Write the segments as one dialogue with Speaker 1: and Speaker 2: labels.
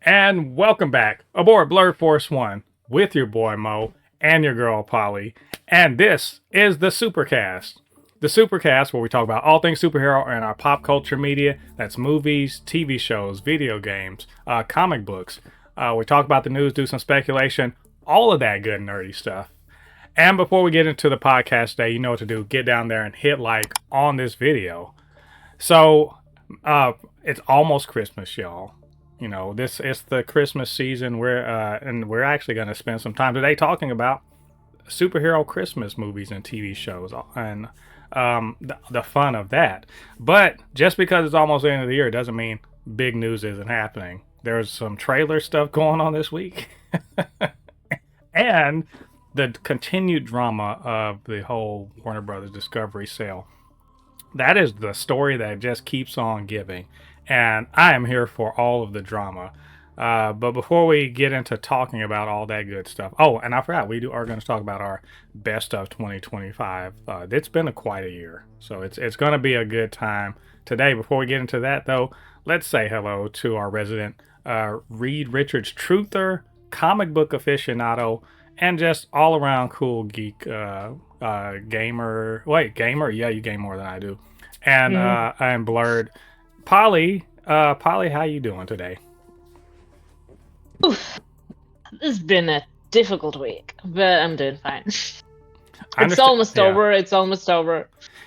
Speaker 1: And welcome back aboard Blurred Force One with your boy Mo and your girl Polly. And this is the Supercast. The Supercast, where we talk about all things superhero and our pop culture media. That's movies, TV shows, video games, comic books. We talk about the news, do some speculation, all of that good nerdy stuff. And before we get into the podcast today, you know what to do. Get down there and hit like on this video. So, it's almost Christmas, y'all. You know, this is the Christmas season. We're actually going to spend some time today talking about superhero Christmas movies and TV shows and the fun of that. But just because it's almost the end of the year doesn't mean big news isn't happening. There's some trailer stuff going on this week, and the continued drama of the whole Warner Brothers Discovery sale. That is the story that just keeps on giving. And I am here for all of the drama. But before we get into talking about all that good stuff, oh, and I forgot, are going to talk about our best of 2025. It's been quite a year, so it's going to be a good time today. Before we get into that, though, let's say hello to our resident Reed Richards truther, comic book aficionado, and just all around cool geek gamer. Wait, gamer? Yeah, you game more than I do. And and Blurred. Polly, how you doing today?
Speaker 2: Oof. It's been a difficult week, but I'm doing fine. It's almost over.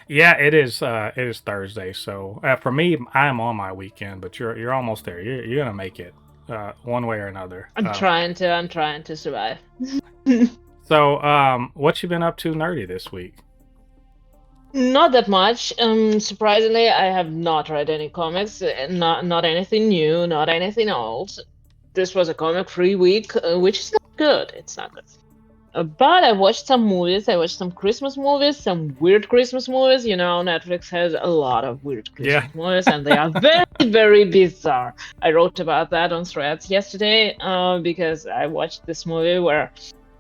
Speaker 1: Yeah, it is. It is Thursday, so for me, I'm on my weekend, but you're almost there. You're gonna make it one way or another.
Speaker 2: I'm trying to survive.
Speaker 1: So, what you been up to nerdy this week?
Speaker 2: Not that much. Surprisingly, I have not read any comics. Not anything new, not anything old. This was a comic-free week, which is not good. It's not good. But I watched some movies. I watched some Christmas movies, some weird Christmas movies. You know, Netflix has a lot of weird Christmas movies, and they are very, very bizarre. I wrote about that on Threads yesterday because I watched this movie where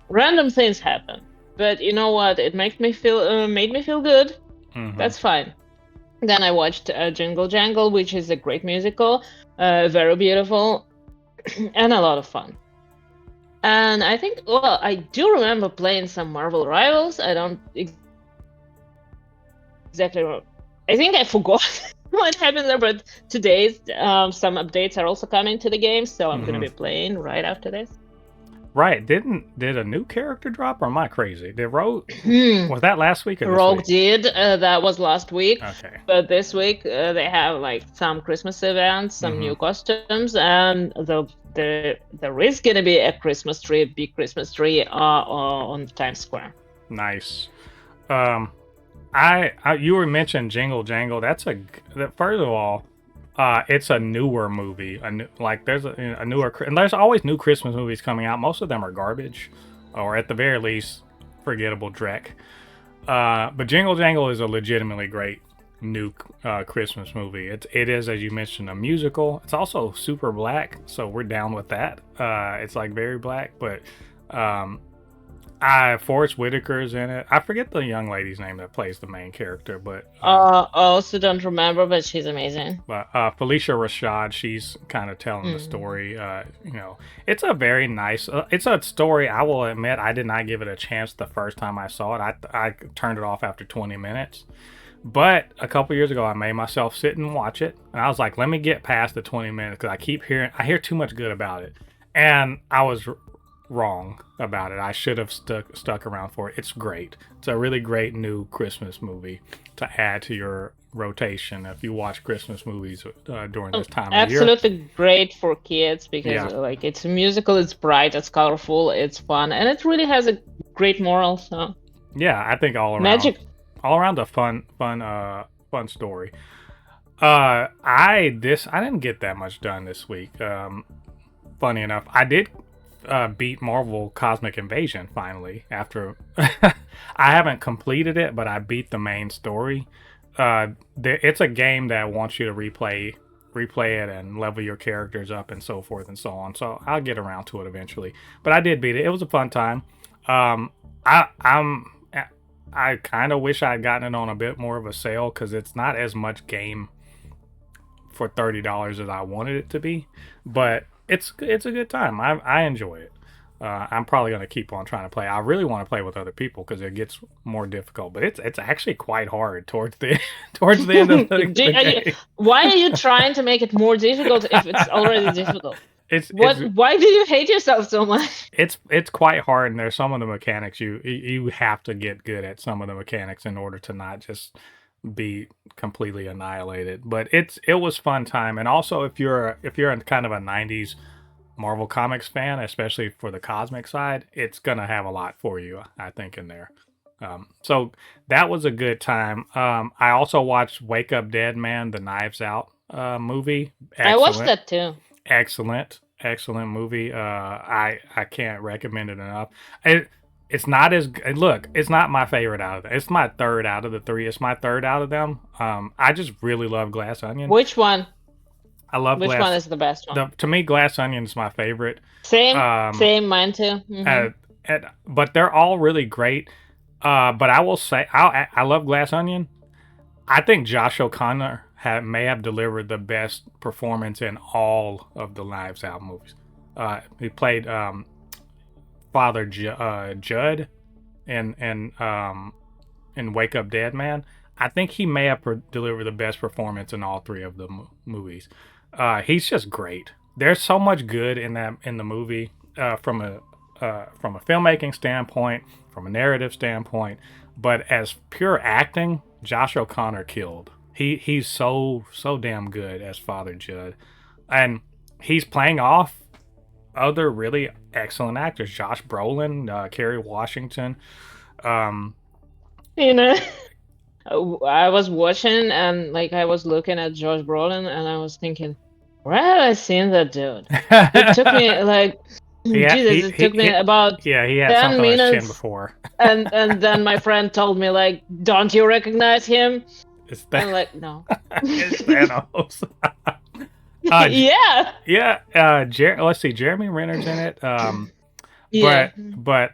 Speaker 2: random things happen. But you know what? It made me feel good.
Speaker 1: Mm-hmm.
Speaker 2: That's fine. Then I watched Jingle Jangle, which is a great musical, very beautiful, and a lot of fun. And I think, I do remember playing some Marvel Rivals. I don't exactly remember. I think I forgot what happened there, but today's some updates are also coming to the game, so I'm going to be playing right after this.
Speaker 1: Right. Did a new character drop, or am I crazy? Did Rogue... Was that last week or this
Speaker 2: Rogue
Speaker 1: week?
Speaker 2: did. That was last week.
Speaker 1: Okay.
Speaker 2: But this week they have like some Christmas events, some new costumes, and there is gonna be a big Christmas tree on Times Square.
Speaker 1: Nice. You were mentioning Jingle Jangle. First of all, it's a newer movie. There's a newer, and there's always new Christmas movies coming out. Most of them are garbage, or at the very least, forgettable dreck. But Jingle Jangle is a legitimately great new Christmas movie. It is, as you mentioned, a musical. It's also super black, so we're down with that. It's like very black, but Forrest Whitaker's in it. I forget the young lady's name that plays the main character, but
Speaker 2: I also don't remember, but she's amazing.
Speaker 1: But Felicia Rashad, she's kind of telling the story. You know, it's a very nice. It's a story. I will admit, I did not give it a chance the first time I saw it. I turned it off after 20 minutes. But a couple years ago, I made myself sit and watch it, and I was like, let me get past the 20 minutes because I hear too much good about it, and I was wrong about it. I should have stuck around for it. It's great. It's a really great new Christmas movie to add to your rotation if you watch Christmas movies during this time of year.
Speaker 2: Absolutely great for kids because like it's a musical, it's bright, it's colorful, it's fun, and it really has a great moral. So
Speaker 1: yeah, I think all around a fun story. I didn't get that much done this week. Funny enough, I did beat Marvel Cosmic Invasion finally after I haven't completed it, but I beat the main story. It's a game that wants you to replay it and level your characters up and so forth and so on. So I'll get around to it eventually. But I did beat it. It was a fun time. I kind of wish I had gotten it on a bit more of a sale because it's not as much game for $30 as I wanted it to be. But it's a good time. I enjoy it. I'm probably going to keep on trying to play. I really want to play with other people because it gets more difficult, but it's actually quite hard towards the towards the end of the game.
Speaker 2: Why are you trying to make it more difficult if it's already difficult?
Speaker 1: It's
Speaker 2: Why do you hate yourself so much?
Speaker 1: it's quite hard, and there's some of the mechanics you have to get good at some of the mechanics in order to not just be completely annihilated. But it was fun time, and also if you're in kind of a '90s Marvel Comics fan, especially for the cosmic side, it's gonna have a lot for you, I think, in there. So that was a good time. I also watched Wake Up Dead Man, the Knives Out movie.
Speaker 2: I watched
Speaker 1: Excellent,
Speaker 2: that too.
Speaker 1: excellent movie. I can't recommend it enough. It's not as look. It's not my favorite out of them. It's my third out of the three. It's my third out of them. I just really love Glass Onion.
Speaker 2: Which one?
Speaker 1: I love
Speaker 2: Which
Speaker 1: Glass.
Speaker 2: one is the best one?
Speaker 1: To me, Glass Onion is my favorite.
Speaker 2: Same, mine too.
Speaker 1: But they're all really great. But I will say, I love Glass Onion. I think Josh O'Connor may have delivered the best performance in all of the Knives Out movies. He played Father Judd in Wake Up Dead Man. I think he may have delivered the best performance in all three of the movies. He's just great. There's so much good in the movie from a filmmaking standpoint, from a narrative standpoint, but as pure acting, Josh O'Connor killed. He's so damn good as Father Judd, and he's playing off other really excellent actors: Josh Brolin, Kerry Washington.
Speaker 2: You know, I was watching and I was looking at Josh Brolin and I was thinking, where have I seen that dude? It took me it took me about
Speaker 1: he had
Speaker 2: 10
Speaker 1: something on his chin
Speaker 2: minutes
Speaker 1: before.
Speaker 2: and then my friend told me don't you recognize him? I'm like, no.
Speaker 1: It's Thanos.
Speaker 2: Yeah.
Speaker 1: Yeah. Let's see. Jeremy Renner's in it.
Speaker 2: Yeah.
Speaker 1: But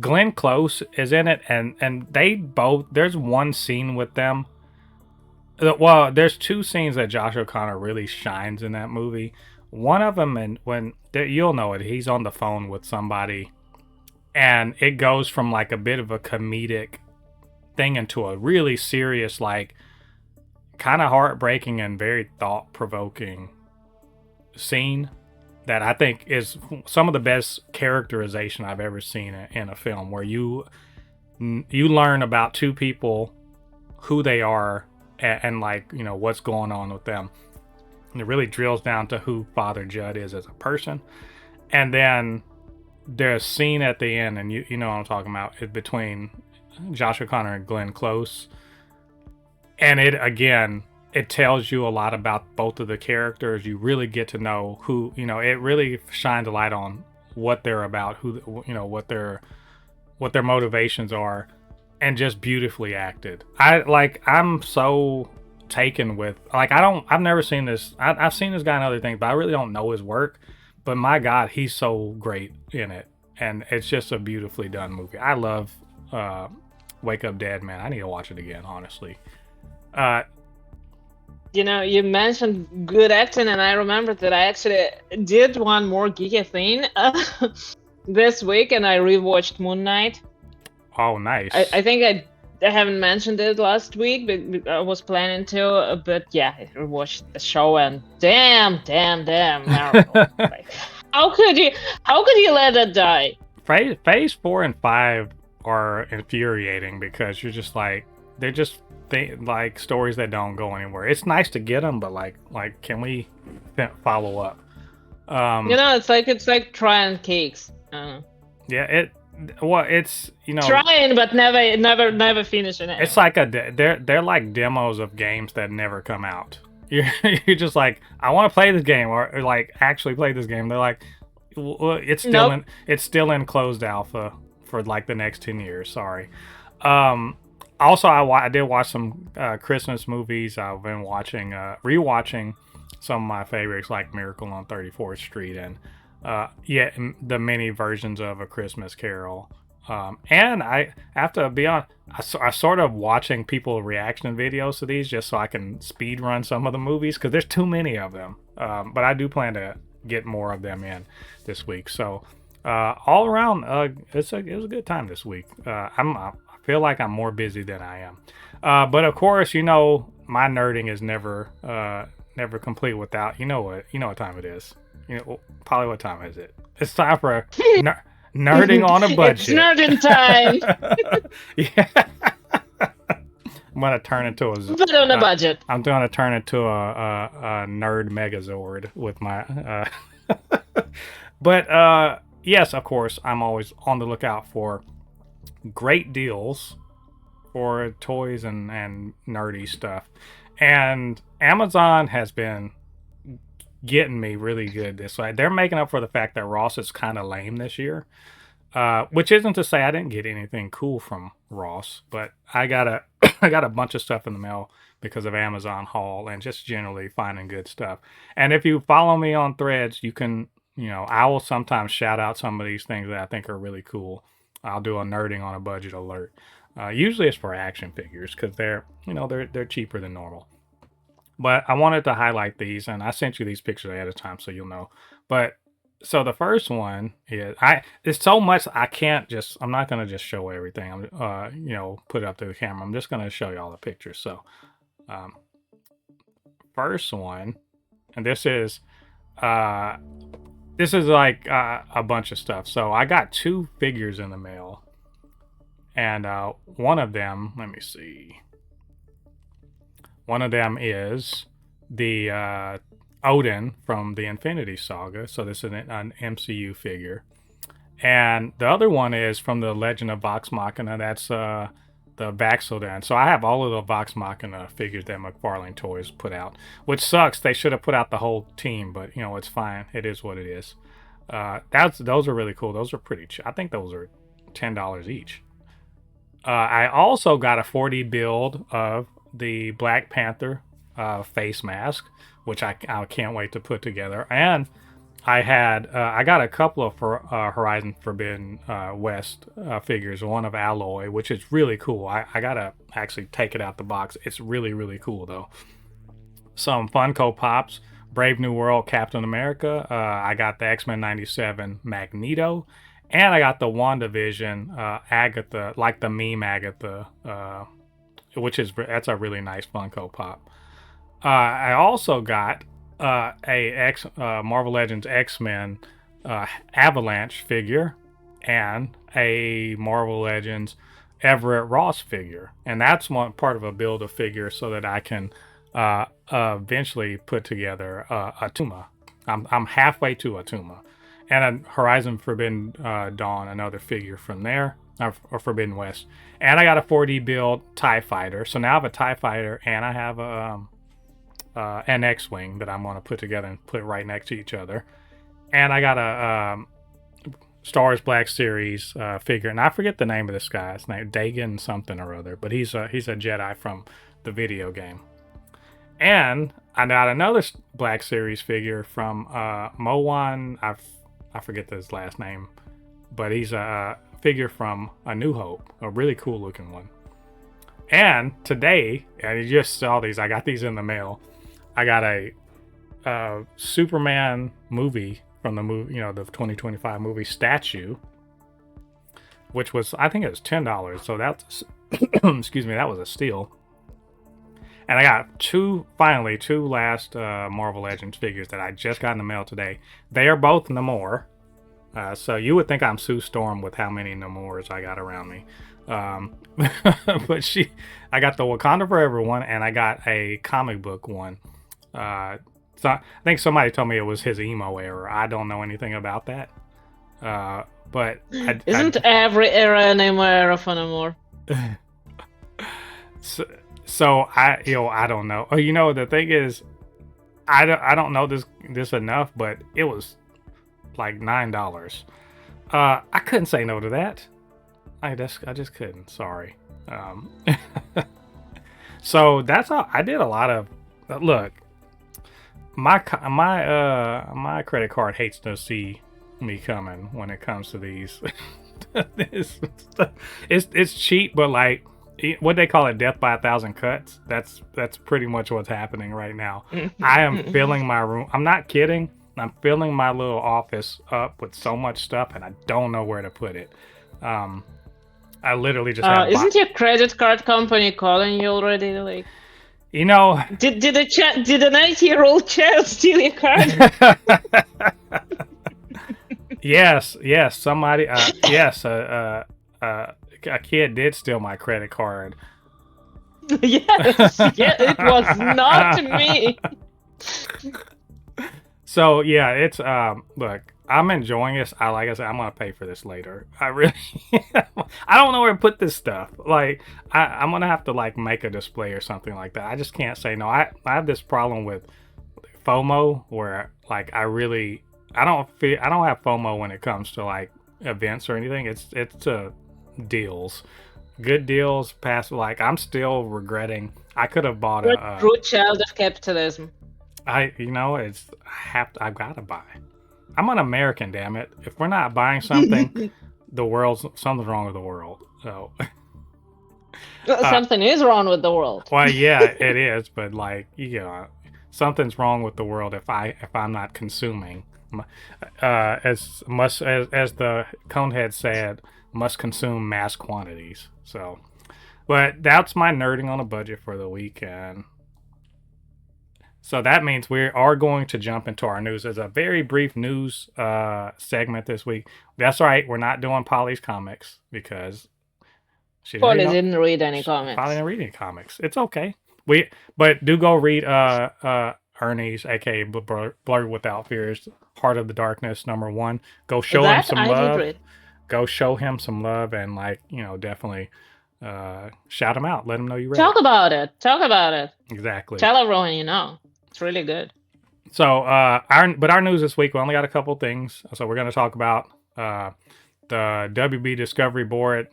Speaker 1: Glenn Close is in it, and they both. There's one scene with them. Well, there's two scenes that Josh O'Connor really shines in that movie. One of them, and you'll know it, he's on the phone with somebody, and it goes from a bit of a comedic thing into a really serious, kind of heartbreaking and very thought-provoking scene that I think is some of the best characterization I've ever seen in a film, where you learn about two people, who they are, and what's going on with them. And it really drills down to who Father Judd is as a person. And then there's a scene at the end, and you know what I'm talking about, between Josh O'Connor and Glenn Close. And it tells you a lot about both of the characters. You really get to know who, it really shines a light on what they're about, what their motivations are, and just beautifully acted. I'm so taken with, I've never seen this. I've seen this guy in other things, but I really don't know his work. But my God, he's so great in it. And it's just a beautifully done movie. I love Wake Up Dead Man. I need to watch it again, honestly.
Speaker 2: You mentioned good acting, and I remembered that I actually did one more geeky thing this week, and I rewatched Moon Knight.
Speaker 1: Oh, nice.
Speaker 2: I think I haven't mentioned it last week, but I was planning to. But yeah, I rewatched the show, and damn, Marvel. How could you let that die?
Speaker 1: Phase 4 and 5 are infuriating because you're just they're just stories that don't go anywhere. It's nice to get them, but can we follow up?
Speaker 2: It's like trying cakes.
Speaker 1: Yeah, it's
Speaker 2: trying but never finishing it.
Speaker 1: It's they're like demos of games that never come out. You're just I want to play this game, or actually play this game. They're like, well, it's still in closed alpha for the next 10 years. Sorry. Also, I did watch some Christmas movies. I've been rewatching some of my favorites, like Miracle on 34th Street and the many versions of A Christmas Carol. And I have to be honest, I sort of watching people reaction videos to these just so I can speed run some of the movies because there's too many of them. But I do plan to get more of them in this week. So all around, it was a good time this week. I feel like I'm more busy than I am. But of course, my nerding is never complete without what time it is. Probably what time is it? It's time for nerding on a budget.
Speaker 2: It's nerding time.
Speaker 1: Yeah. I'm gonna turn into
Speaker 2: But on a budget.
Speaker 1: I'm gonna turn into a nerd megazord with my. But yes, of course, I'm always on the lookout for great deals for toys and nerdy stuff, and Amazon has been getting me really good this way. They're making up for the fact that Ross is kind of lame this year. Which isn't to say I didn't get anything cool from Ross, but I got a bunch of stuff in the mail because of Amazon haul and just generally finding good stuff. And if you follow me on Threads, you can, I will sometimes shout out some of these things that I think are really cool. I'll do a nerding on a budget alert. Usually it's for action figures because they're cheaper than normal. But I wanted to highlight these, and I sent you these pictures ahead of time so you'll know. But so the first one is it's so much I'm not gonna just show everything. I'm put it up to the camera. I'm just gonna show you all the pictures. So first one, and this is like a bunch of stuff. So I got 2 figures in the mail, and one of them, let me see. One of them is the Odin from the Infinity Saga. So this is an MCU figure. And the other one is from the Legend of Vox Machina. That's the Baxodan. So I have all of the Vox Machina figures that McFarlane Toys put out, which sucks. They should have put out the whole team, but it's fine. It is what it is. Those are really cool. Those are pretty cheap. I think those are $10 each. I also got a 4D build of the Black Panther face mask, which I can't wait to put together. And I got a couple of Horizon Forbidden West figures, one of Alloy, which is really cool. I gotta actually take it out the box. It's really, really cool though. Some Funko Pops, Brave New World Captain America. I got the X-Men 97 Magneto, and I got the WandaVision Agatha, like the meme Agatha, that's a really nice Funko Pop. I also got Marvel Legends X-Men Avalanche figure and a Marvel Legends Everett Ross figure, and that's one part of a build a figure so that I can eventually put together a Tuma. I'm halfway to a Tuma, and a Horizon Forbidden Dawn, another figure from there. Or Forbidden West. And I got a 4D build TIE Fighter. So now I have a TIE Fighter and I have an X-Wing that I'm going to put together and put right next to each other. And I got a Star Wars Black Series figure. And I forget the name of this guy. His name Dagon something or other. But he's a Jedi from the video game. And I got another Black Series figure from Moan. I forget his last name. But he's a figure from A New Hope, a really cool looking one. And today, and you just saw these, I got these in the mail. I got a Superman movie from the movie, the 2025 movie statue, which was, I think it was $10. So that's, excuse me, that was a steal. And I got two last Marvel Legends figures that I just got in the mail today. They are both Namor. So you would think I'm Sue Storm with how many Namors I got around me. But I got the Wakanda Forever one, and I got a comic book one. So I think somebody told me it was his emo era. I don't know anything about that. But
Speaker 2: isn't every era an emo era for Namor?
Speaker 1: So I don't know. The thing is, I don't know this enough, but it was like $9. I couldn't say no to that. I just couldn't. Sorry. So that's all. I did a lot of. Look, my credit card hates to see me coming when it comes to these. It's cheap, but like what they call it, death by 1,000 cuts. That's pretty much what's happening right now. I am filling my room. I'm not kidding. I'm filling my little office up with so much stuff, and I don't know where to put it. I literally just have
Speaker 2: Isn't your credit card company calling you already? Like,
Speaker 1: you know.
Speaker 2: did an 8-year-old child steal your card?
Speaker 1: Yes, somebody. Yes, a kid did steal my credit card.
Speaker 2: Yes, yeah, it was not me.
Speaker 1: So yeah, it's look, I'm enjoying this. Like I said, I'm gonna pay for this later. I really I don't know where to put this stuff. Like I'm gonna have to like make a display or something like that. I just can't say no. I have this problem with FOMO where like I don't have FOMO when it comes to like events or anything. It's deals. Good deals past like I'm still regretting I could have bought a
Speaker 2: True child of capitalism.
Speaker 1: I've gotta buy. I'm an American, damn it. If we're not buying something, something's wrong with the world. So
Speaker 2: something is wrong with the world.
Speaker 1: well, yeah, it is, but like something's wrong with the world if I'm not consuming. As the Conehead said, must consume mass quantities. So, but that's my nerding on a budget for the weekend. So that means we are going to jump into our news. There's a very brief news segment this week. That's right, we're not doing Polly's comics because
Speaker 2: Polly didn't read any comics.
Speaker 1: Polly didn't read any comics. It's okay. But do go read Ernie's, aka Blurred Without Fears, Heart of the Darkness #1. Go show him some love. Go show him some love and definitely shout him out. Let him know you read.
Speaker 2: Talk about it.
Speaker 1: Exactly.
Speaker 2: Tell everyone you know. It's really good.
Speaker 1: So our news this week, we only got a couple things. So we're going to talk about the WB Discovery Board.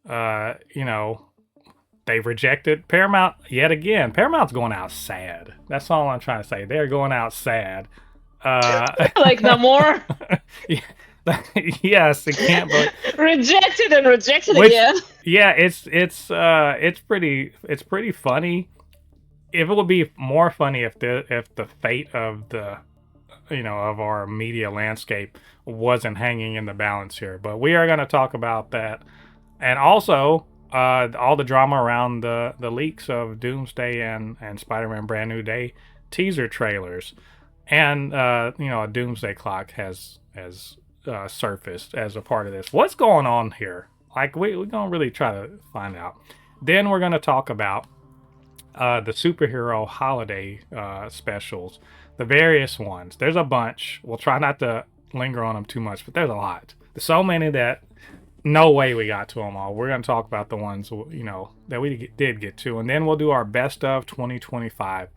Speaker 1: They've rejected Paramount yet again. Paramount's going out sad. That's all I'm trying to say. They're going out sad.
Speaker 2: Like no more.
Speaker 1: Yes, it can't. But
Speaker 2: rejected again.
Speaker 1: Yeah, it's pretty funny. If it would be more funny if the fate of of our media landscape wasn't hanging in the balance here. But we are going to talk about that, and also all the drama around the leaks of Doomsday and Spider-Man Brand New Day teaser trailers, and a Doomsday clock has surfaced as a part of this. What's going on here? Like we're gonna really try to find out. Then we're gonna talk about the superhero holiday specials, the various ones. There's a bunch. We'll try not to linger on them too much, but there's a lot. There's so many that no way we got to them all. We're gonna talk about the ones that we did get to, and then we'll do our best of 2025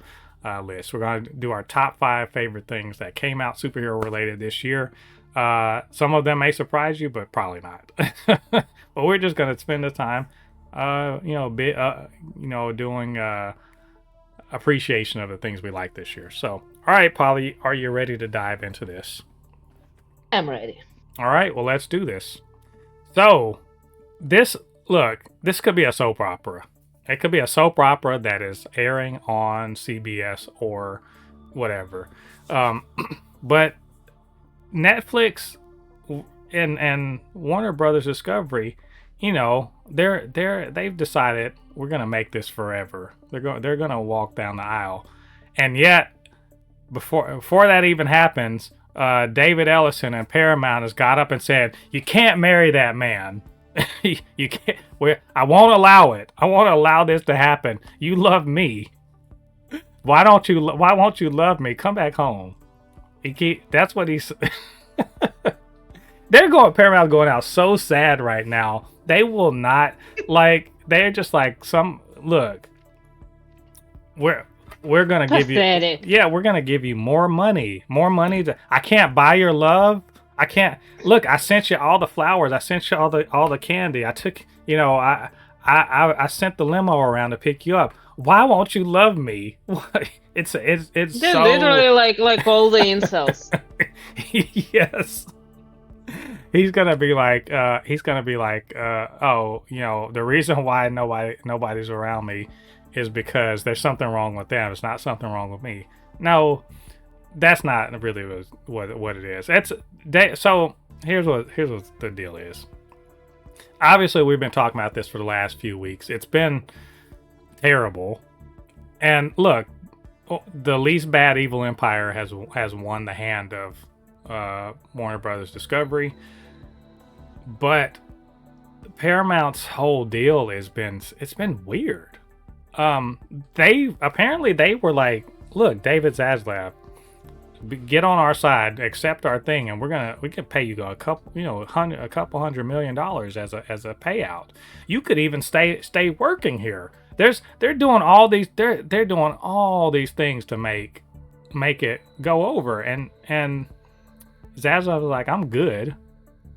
Speaker 1: list. We're gonna do our top 5 favorite things that came out superhero related this year. Some of them may surprise you, but probably not. But we're just gonna spend the time, doing appreciation of the things we like this year. So, all right, Polly, are you ready to dive into this?
Speaker 2: I'm ready.
Speaker 1: All right, well, let's do this. So, this could be a soap opera. It could be a soap opera that is airing on CBS or whatever. But Netflix and Warner Brothers Discovery, they've decided we're gonna make this forever. They're gonna walk down the aisle, and yet before that even happens, David Ellison and Paramount has got up and said, "You can't marry that man. You can't. I won't allow it. I won't allow this to happen. You love me. Why won't you love me? Come back home." That's what he's. Paramount's going out so sad right now. They will not they're just like look. We're gonna give you. Yeah, we're gonna give you more money. I can't buy your love. I can't look. I sent you all the flowers. I sent you all the candy. I took. I sent the limo around to pick you up. Why won't you love me? It's
Speaker 2: They're
Speaker 1: so
Speaker 2: literally like all the incels.
Speaker 1: Yes. He's gonna be like, the reason why nobody's around me is because there's something wrong with them. It's not something wrong with me. No, that's not really what it is. So here's what the deal is. Obviously, we've been talking about this for the last few weeks. It's been terrible. And look, the least bad evil empire has won the hand of Warner Brothers Discovery, but Paramount's whole deal it's been weird. They were like, look, David Zaslav, get on our side, accept our thing, and we can pay you a couple $100 million as a payout. You could even stay working here. They're doing all these things to make it go over, and Zaslav was like, I'm good.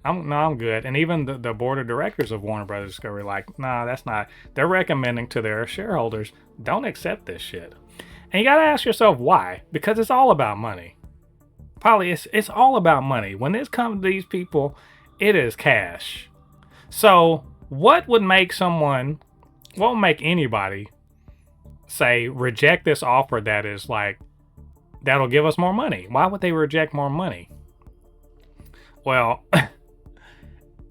Speaker 1: I'm good. And even the board of directors of Warner Brothers Discovery like, nah, that's not. They're recommending to their shareholders, don't accept this shit. And you gotta ask yourself why? Because it's all about money. Polly, it's all about money. When this comes to these people, it is cash. So what would make anybody say reject this offer that is like, that'll give us more money? Why would they reject more money? Well,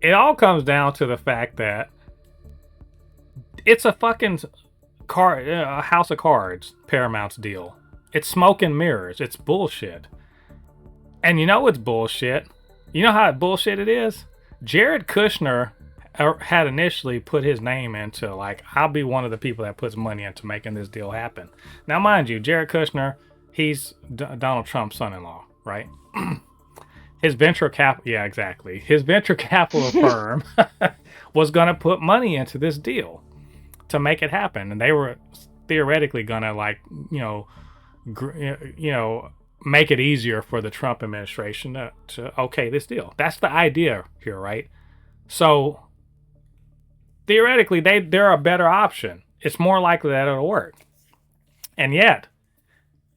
Speaker 1: it all comes down to the fact that it's a fucking a house of cards, Paramount's deal. It's smoke and mirrors. It's bullshit. And you know it's bullshit. You know how bullshit it is? Jared Kushner had initially put his name into, like, I'll be one of the people that puts money into making this deal happen. Now, mind you, Jared Kushner, he's Donald Trump's son-in-law, right? His venture capital firm was going to put money into this deal to make it happen. And they were theoretically going to, like, make it easier for the Trump administration to okay this deal. That's the idea here, right? So theoretically, they're a better option. It's more likely that it'll work. And yet,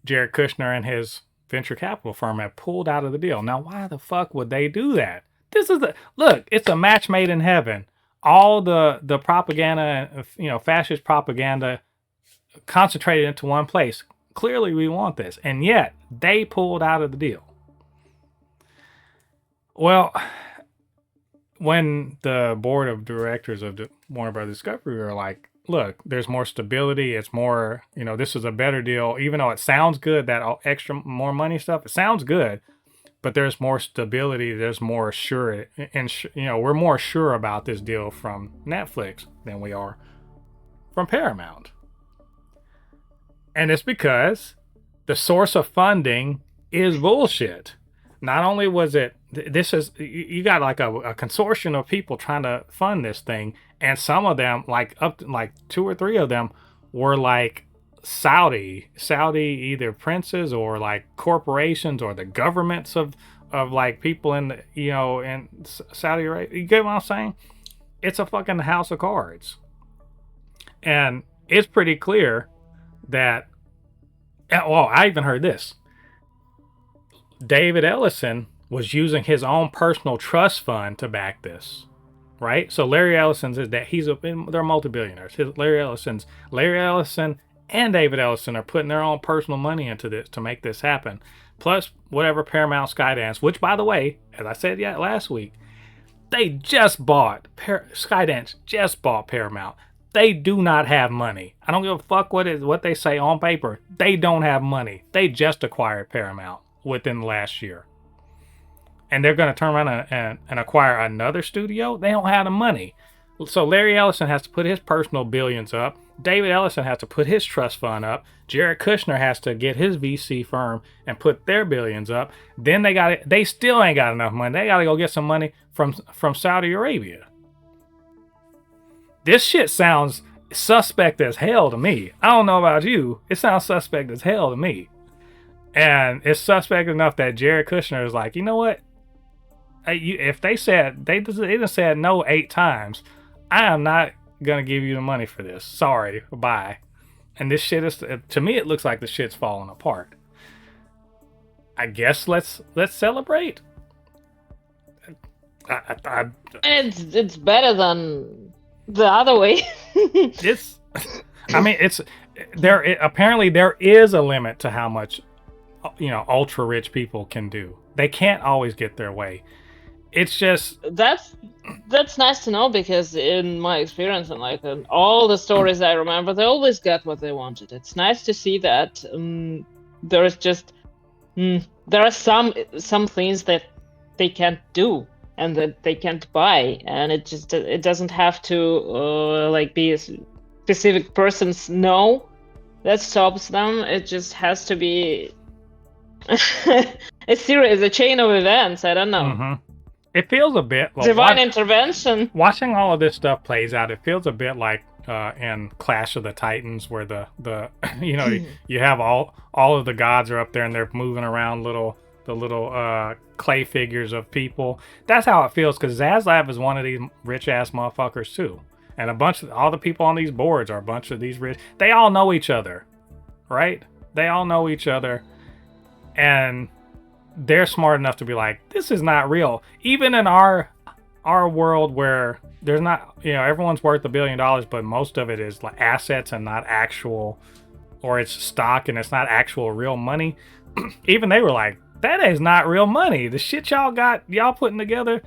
Speaker 1: Jared Kushner and his venture capital firm have pulled out of the deal. Now, why the fuck would they do that? It's a match made in heaven. All the propaganda, fascist propaganda concentrated into one place. Clearly, we want this. And yet, they pulled out of the deal. Well, when the board of directors of the Warner Brothers Discovery are like, look, there's more stability. It's more, this is a better deal. Even though it sounds good, that more money stuff, it sounds good, but there's more stability. There's more sure, and we're more sure about this deal from Netflix than we are from Paramount. And it's because the source of funding is bullshit. Not only was it, you got like a consortium of people trying to fund this thing, and some of them, like up to like 2 or 3 of them, were like Saudi either princes or like corporations or the governments of like people in in Saudi Arabia. You get what I'm saying? It's a fucking house of cards, and it's pretty clear that. Well, I even heard this. David Ellison was using his own personal trust fund to back this, right? So Larry Ellison says that they're multi-billionaires. Larry Ellison and David Ellison are putting their own personal money into this to make this happen. Plus whatever Paramount Skydance, which by the way, as I said last week, they just bought Skydance just bought Paramount. They do not have money. I don't give a fuck what they say on paper. They don't have money. They just acquired Paramount within the last year. And they're going to turn around and acquire another studio? They don't have the money. So Larry Ellison has to put his personal billions up. David Ellison has to put his trust fund up. Jared Kushner has to get his VC firm and put their billions up. Then they still ain't got enough money. They got to go get some money from Saudi Arabia. This shit sounds suspect as hell to me. I don't know about you. It sounds suspect as hell to me. And it's suspect enough that Jared Kushner is like, you know what? If they just said no 8 times, I am not going to give you the money for this. Sorry. Bye. And this shit is, to me, it looks like the shit's falling apart. I guess let's celebrate.
Speaker 2: It's better than the other way.
Speaker 1: Apparently there is a limit to how much ultra rich people can do. They can't always get their way. It's just
Speaker 2: That's nice to know, because in my experience and like in all the stories I remember, they always got what they wanted. It's nice to see that. There is just there are some things that they can't do and that they can't buy, and it doesn't have to like be a specific person's no that stops them. It just has to be a chain of events. I don't know.
Speaker 1: mm-hmm. It feels a bit like
Speaker 2: Divine intervention.
Speaker 1: watching all of this stuff plays out. It feels a bit like in Clash of the Titans, where the you have all of the gods are up there and they're moving around the little clay figures of people. That's how it feels, because Zaslav is one of these rich ass motherfuckers too, and all the people on these boards are a bunch of these rich. They all know each other, right? They all know each other, and they're smart enough to be like, this is not real. Even in our world, where there's not, everyone's worth $1 billion, but most of it is like assets and not actual, or it's stock and it's not actual real money. Even they were like, that is not real money. The shit y'all putting together,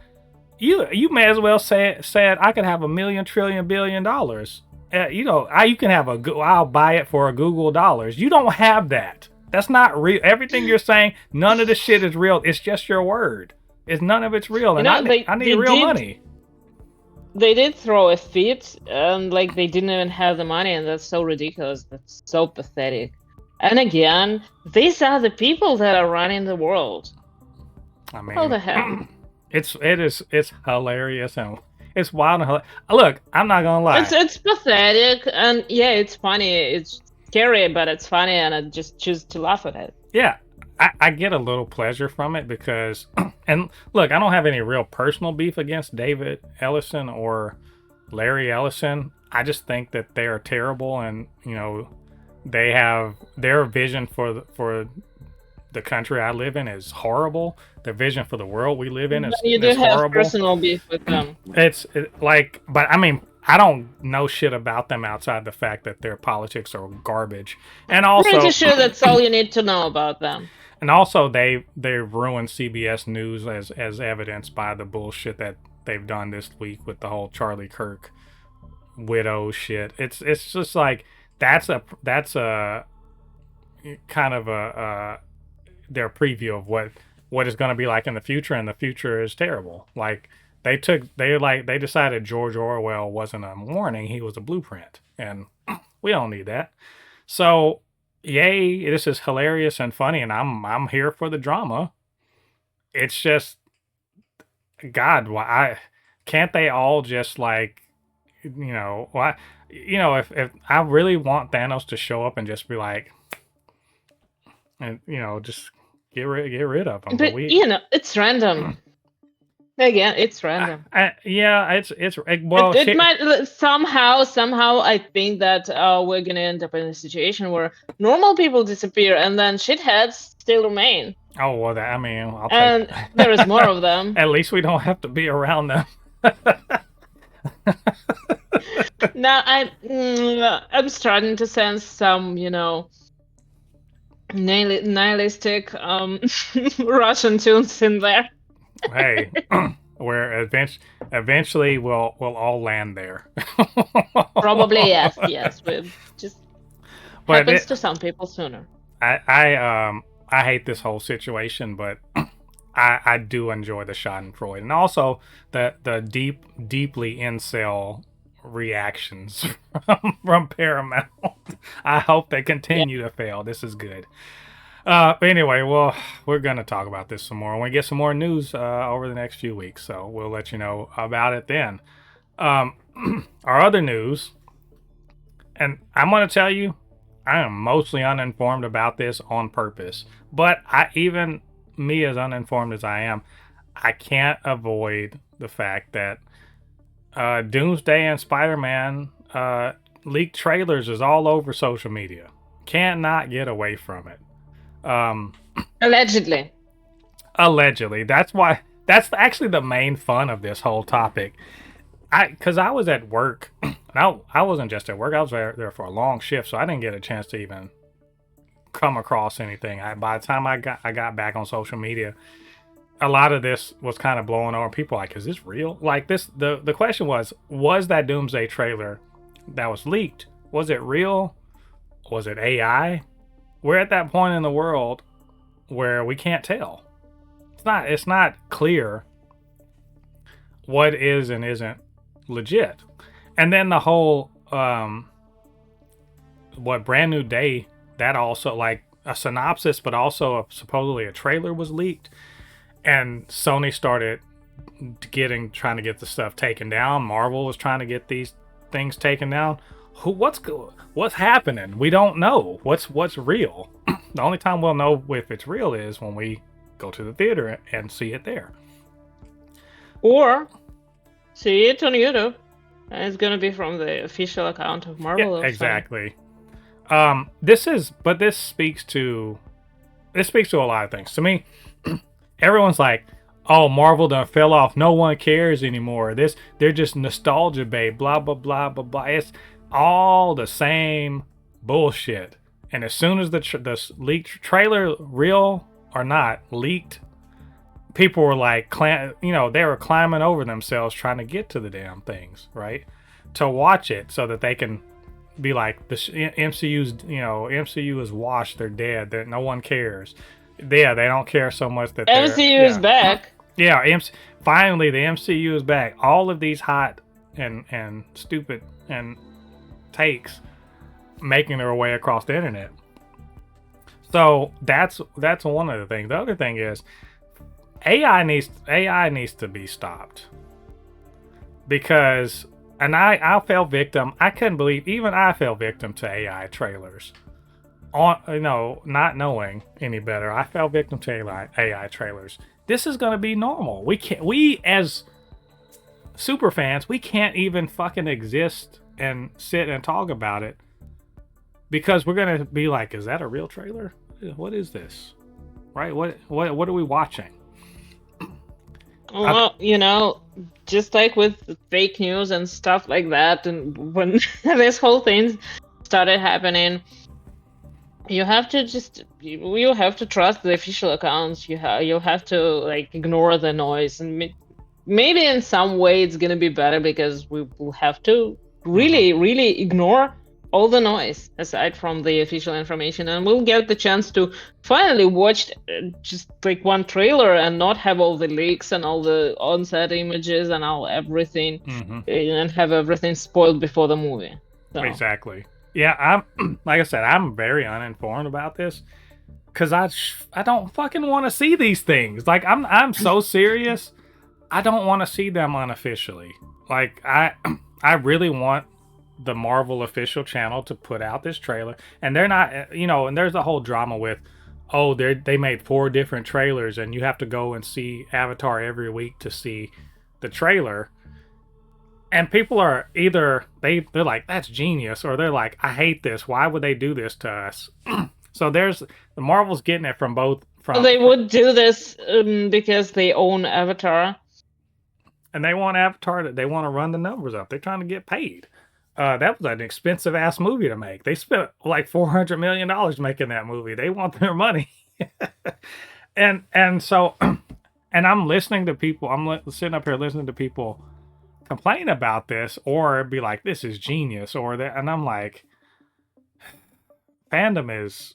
Speaker 1: you may as well said I could have $1 million trillion billion dollars. You can have I'll buy it for a Google dollars. You don't have that. That's not real. Everything you're saying, none of the shit is real. It's just your word. None of it's real. And I need real money.
Speaker 2: They did throw a fit, and like they didn't even have the money, and that's so ridiculous. That's so pathetic. And again, these are the people that are running the world.
Speaker 1: I mean,
Speaker 2: how the hell?
Speaker 1: It's hilarious, and it's wild and hilarious. Look, I'm not gonna lie.
Speaker 2: It's pathetic, and yeah, it's funny. It's scary, but it's funny, and I just choose to laugh at it.
Speaker 1: Yeah, I get a little pleasure from it because, and look, I don't have any real personal beef against David Ellison or Larry Ellison. I just think that they are terrible, and they have their vision for the country I live in is horrible. Their vision for the world we live in is horrible.
Speaker 2: You do have personal beef with them.
Speaker 1: But I mean, I don't know shit about them outside the fact that their politics are garbage. And also,
Speaker 2: pretty sure that's all you need to know about them.
Speaker 1: And also, they ruined CBS News as evidenced by the bullshit that they've done this week with the whole Charlie Kirk widow shit. It's just like that's a kind of their preview of what is going to be like in the future, and the future is terrible. Like they decided George Orwell wasn't a warning, he was a blueprint, and we don't need that. So yay, this is hilarious and funny, and I'm here for the drama. It's just, God, why can't they all just like, why, if I really want Thanos to show up and just be like, and just get rid of them.
Speaker 2: But it's random. Again, it's random.
Speaker 1: Yeah, it's well.
Speaker 2: It might somehow. I think that we're gonna end up in a situation where normal people disappear and then shitheads still remain.
Speaker 1: Oh well, I'll take.
Speaker 2: And there is more of them.
Speaker 1: At least we don't have to be around them.
Speaker 2: Now I'm starting to sense some, nihilistic Russian tunes in there.
Speaker 1: Hey, where eventually we'll all land there.
Speaker 2: Probably yes. But just happens to some people sooner.
Speaker 1: I hate this whole situation, but I do enjoy the Schadenfreude, and also the deeply incel reactions from Paramount. I hope they continue to fail. This is good. But anyway, well, we're going to talk about this some more. When we get some more news over the next few weeks, so we'll let you know about it then. Our other news, and I'm going to tell you, I am mostly uninformed about this on purpose. But even me, as uninformed as I am, I can't avoid the fact that Doomsday and Spider-Man leaked trailers is all over social media. Can't not get away from it.
Speaker 2: Allegedly.
Speaker 1: That's actually the main fun of this whole topic. Because I was at work, and I wasn't just at work, I was there for a long shift, so I didn't get a chance to even come across anything. By the time I got back on social media, a lot of this was kind of blowing over. People were like, is this real? Like this, the question was that Doomsday trailer that was leaked, was it real? Was it AI? We're at that point in the world where we can't tell. It's not clear what is and isn't legit. And then the whole what Brand New Day, that also like a synopsis, but also supposedly a trailer was leaked, and Sony started trying to get the stuff taken down. Marvel was trying to get these things taken down. What's happening? We don't know what's real. The only time we'll know if it's real is when we go to the theater and see it there,
Speaker 2: or see it on YouTube. And it's gonna be from the official account of Marvel.
Speaker 1: Yeah, exactly. This speaks to a lot of things. To me, everyone's like, "Oh, Marvel done fell off. No one cares anymore. They're just nostalgia bait. Blah blah blah blah blah." It's all the same bullshit. And as soon as the leaked trailer, real or not, leaked, people were like, they were climbing over themselves trying to get to the damn things, right? To watch it so that they can be like, the MCU is washed, they're dead, that no one cares. Yeah, they don't care so much that
Speaker 2: MCU is back.
Speaker 1: Yeah, finally the MCU is back. All of these hot and stupid and takes making their way across the internet. So that's one of the things. The other thing is AI needs to be stopped, because I fell victim. I couldn't believe, even I fell victim to AI trailers. Not knowing any better, I fell victim to AI trailers. This is going to be normal. We as super fans, we can't even fucking exist and sit and talk about it, because we're going to be like, is that a real trailer? What is this? Right? What are we watching?
Speaker 2: Well, just like with fake news and stuff like that, and when this whole thing started happening, you have to trust the official accounts. You have to like ignore the noise, and maybe in some way it's gonna be better, because we will have to really ignore all the noise aside from the official information, and we'll get the chance to finally watch just like one trailer and not have all the leaks and all the on-set images and everything, and have everything spoiled before the movie. So.
Speaker 1: Exactly. Yeah, I'm like I said, I'm very uninformed about this, because I don't fucking want to see these things. Like I'm so serious. I don't want to see them unofficially. Like I really want the Marvel official channel to put out this trailer, and they're not, and there's a whole drama with, they made 4 different trailers and you have to go and see Avatar every week to see the trailer. And people are either they're like, that's genius, or they're like, I hate this. Why would they do this to us? So the Marvel's getting it from both.
Speaker 2: They would do this because they own Avatar,
Speaker 1: and they want Avatar. They want to run the numbers up. They're trying to get paid. That was an expensive ass movie to make. They spent like $400 million making that movie. They want their money. and so, and I'm listening to people. I'm sitting up here listening to people complain about this, or be like, this is genius, or that, and I'm like, fandom is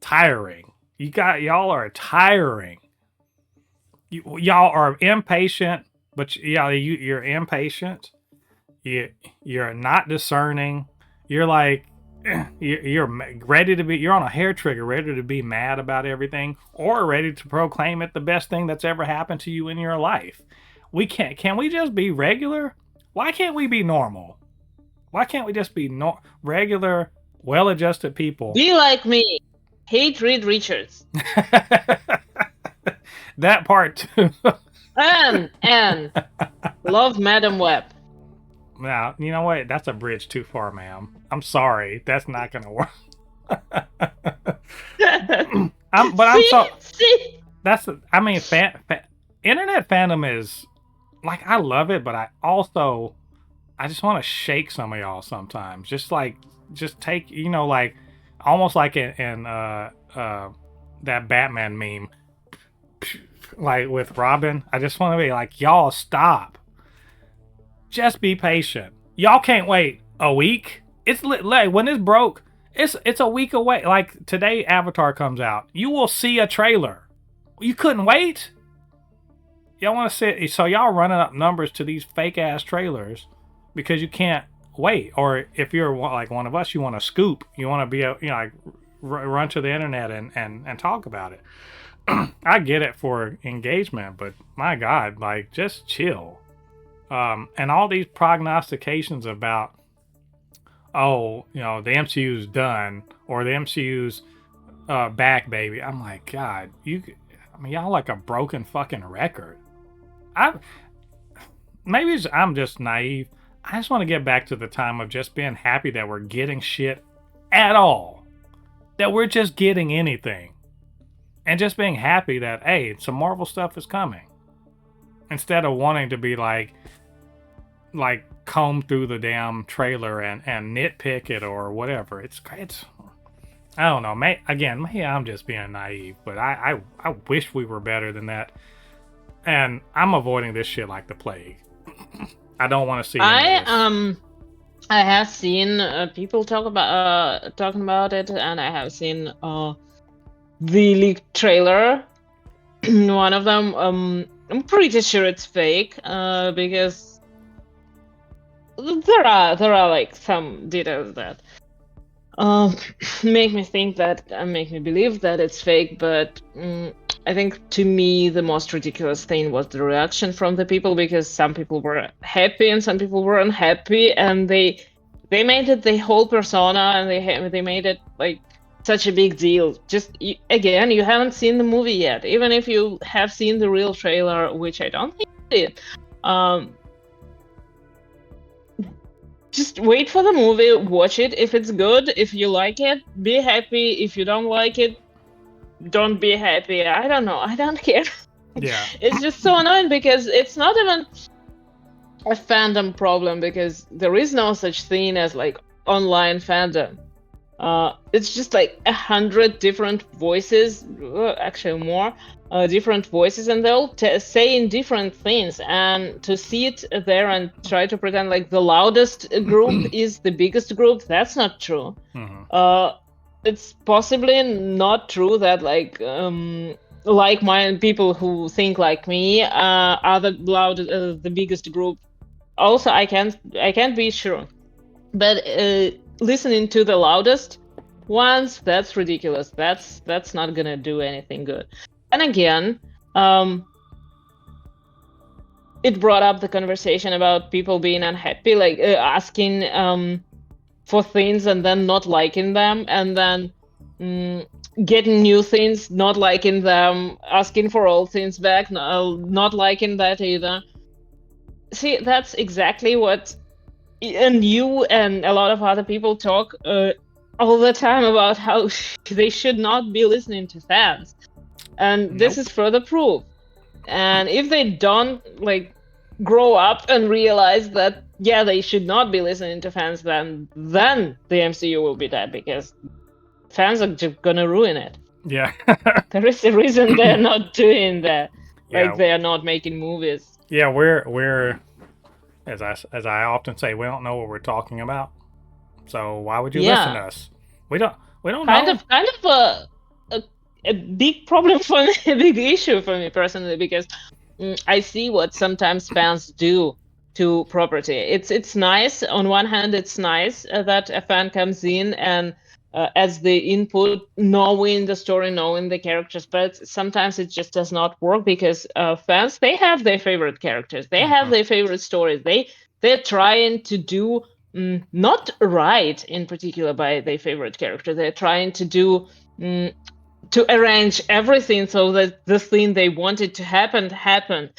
Speaker 1: tiring. Y'all are tiring. Y'all are impatient, but you're impatient. You're not discerning. You're like, you're ready to be, you're on a hair trigger, ready to be mad about everything, or ready to proclaim it the best thing that's ever happened to you in your life. Can we just be regular? Why can't we be normal? Why can't we just be regular, well-adjusted people?
Speaker 2: Be like me. Hate Reed Richards.
Speaker 1: That part too.
Speaker 2: and love Madam Web.
Speaker 1: Now, you know what? That's a bridge too far, ma'am. I'm sorry. That's not going to work. Internet fandom is, like, I love it, but I just want to shake some of y'all sometimes. Just take, almost like in that Batman meme, like with Robin. I just want to be like, y'all stop. Just be patient. Y'all can't wait a week. It's like when it's broke. It's a week away. Like today, Avatar comes out. You will see a trailer. You couldn't wait. Y'all want to see? So y'all running up numbers to these fake ass trailers because you can't wait. Or if you're like one of us, you want to scoop. You want to be like run to the internet and talk about it. I get it for engagement, but my God, like just chill. And all these prognostications about, oh, the MCU's done or the MCU's back, baby. I'm like, God, y'all like a broken fucking record. Maybe I'm just naive. I just want to get back to the time of just being happy that we're getting shit at all, that we're just getting anything, and just being happy that hey, some Marvel stuff is coming, instead of wanting to be like comb through the damn trailer and nitpick it or whatever. It's I don't know. Maybe I'm just being naive, but I wish we were better than that. And I'm avoiding this shit like the plague. I don't want to see.
Speaker 2: I have seen people talking about it, and I have seen the leaked trailer. One of them, I'm pretty sure it's fake, because there are like some details that make me believe that it's fake, but I think to me the most ridiculous thing was the reaction from the people, because some people were happy and some people were unhappy, and they made it the whole persona, and they made it like such a big deal. Just again, you haven't seen the movie yet, even if you have seen the real trailer, which I don't think you did. Just wait for the movie, watch it. If it's good, if you like it, be happy. If you don't like it, don't be happy. I don't know. I don't care.
Speaker 1: Yeah.
Speaker 2: It's just so annoying, because it's not even a fandom problem, because there is no such thing as like online fandom. It's just like 100 different voices, actually more, different voices, and they'll saying different things. And to see it there and try to pretend like the loudest group is the biggest group, that's not true.
Speaker 1: Mm-hmm.
Speaker 2: It's possibly not true that like-minded people who think like me are the biggest group. Also, I can't be sure, but listening to the loudest ones, that's ridiculous. That's not gonna do anything good. And again, it brought up the conversation about people being unhappy, like asking for things and then not liking them, and then getting new things, not liking them, asking for old things back, not liking that either. See, that's exactly what, and you and a lot of other people talk all the time about how they should not be listening to fans, and this is further proof. And if they don't like grow up and realize that they should not be listening to fans, then the MCU will be dead, because fans are just gonna ruin it.
Speaker 1: Yeah.
Speaker 2: There is a reason they're not doing that.
Speaker 1: Yeah.
Speaker 2: Like, they are not making movies.
Speaker 1: Yeah, we're as I often say, we don't know what we're talking about. So why would you listen to us? We don't know.
Speaker 2: Kind of a big problem for me, a big issue for me personally, because I see what sometimes fans do to property. It's nice. On one hand, it's nice that a fan comes in and adds the input, knowing the story, knowing the characters, but sometimes it just does not work, because fans, they have their favorite characters, they have their favorite stories, they're trying to do not right in particular by their favorite character. They're trying to do to arrange everything so that the thing they wanted to happen.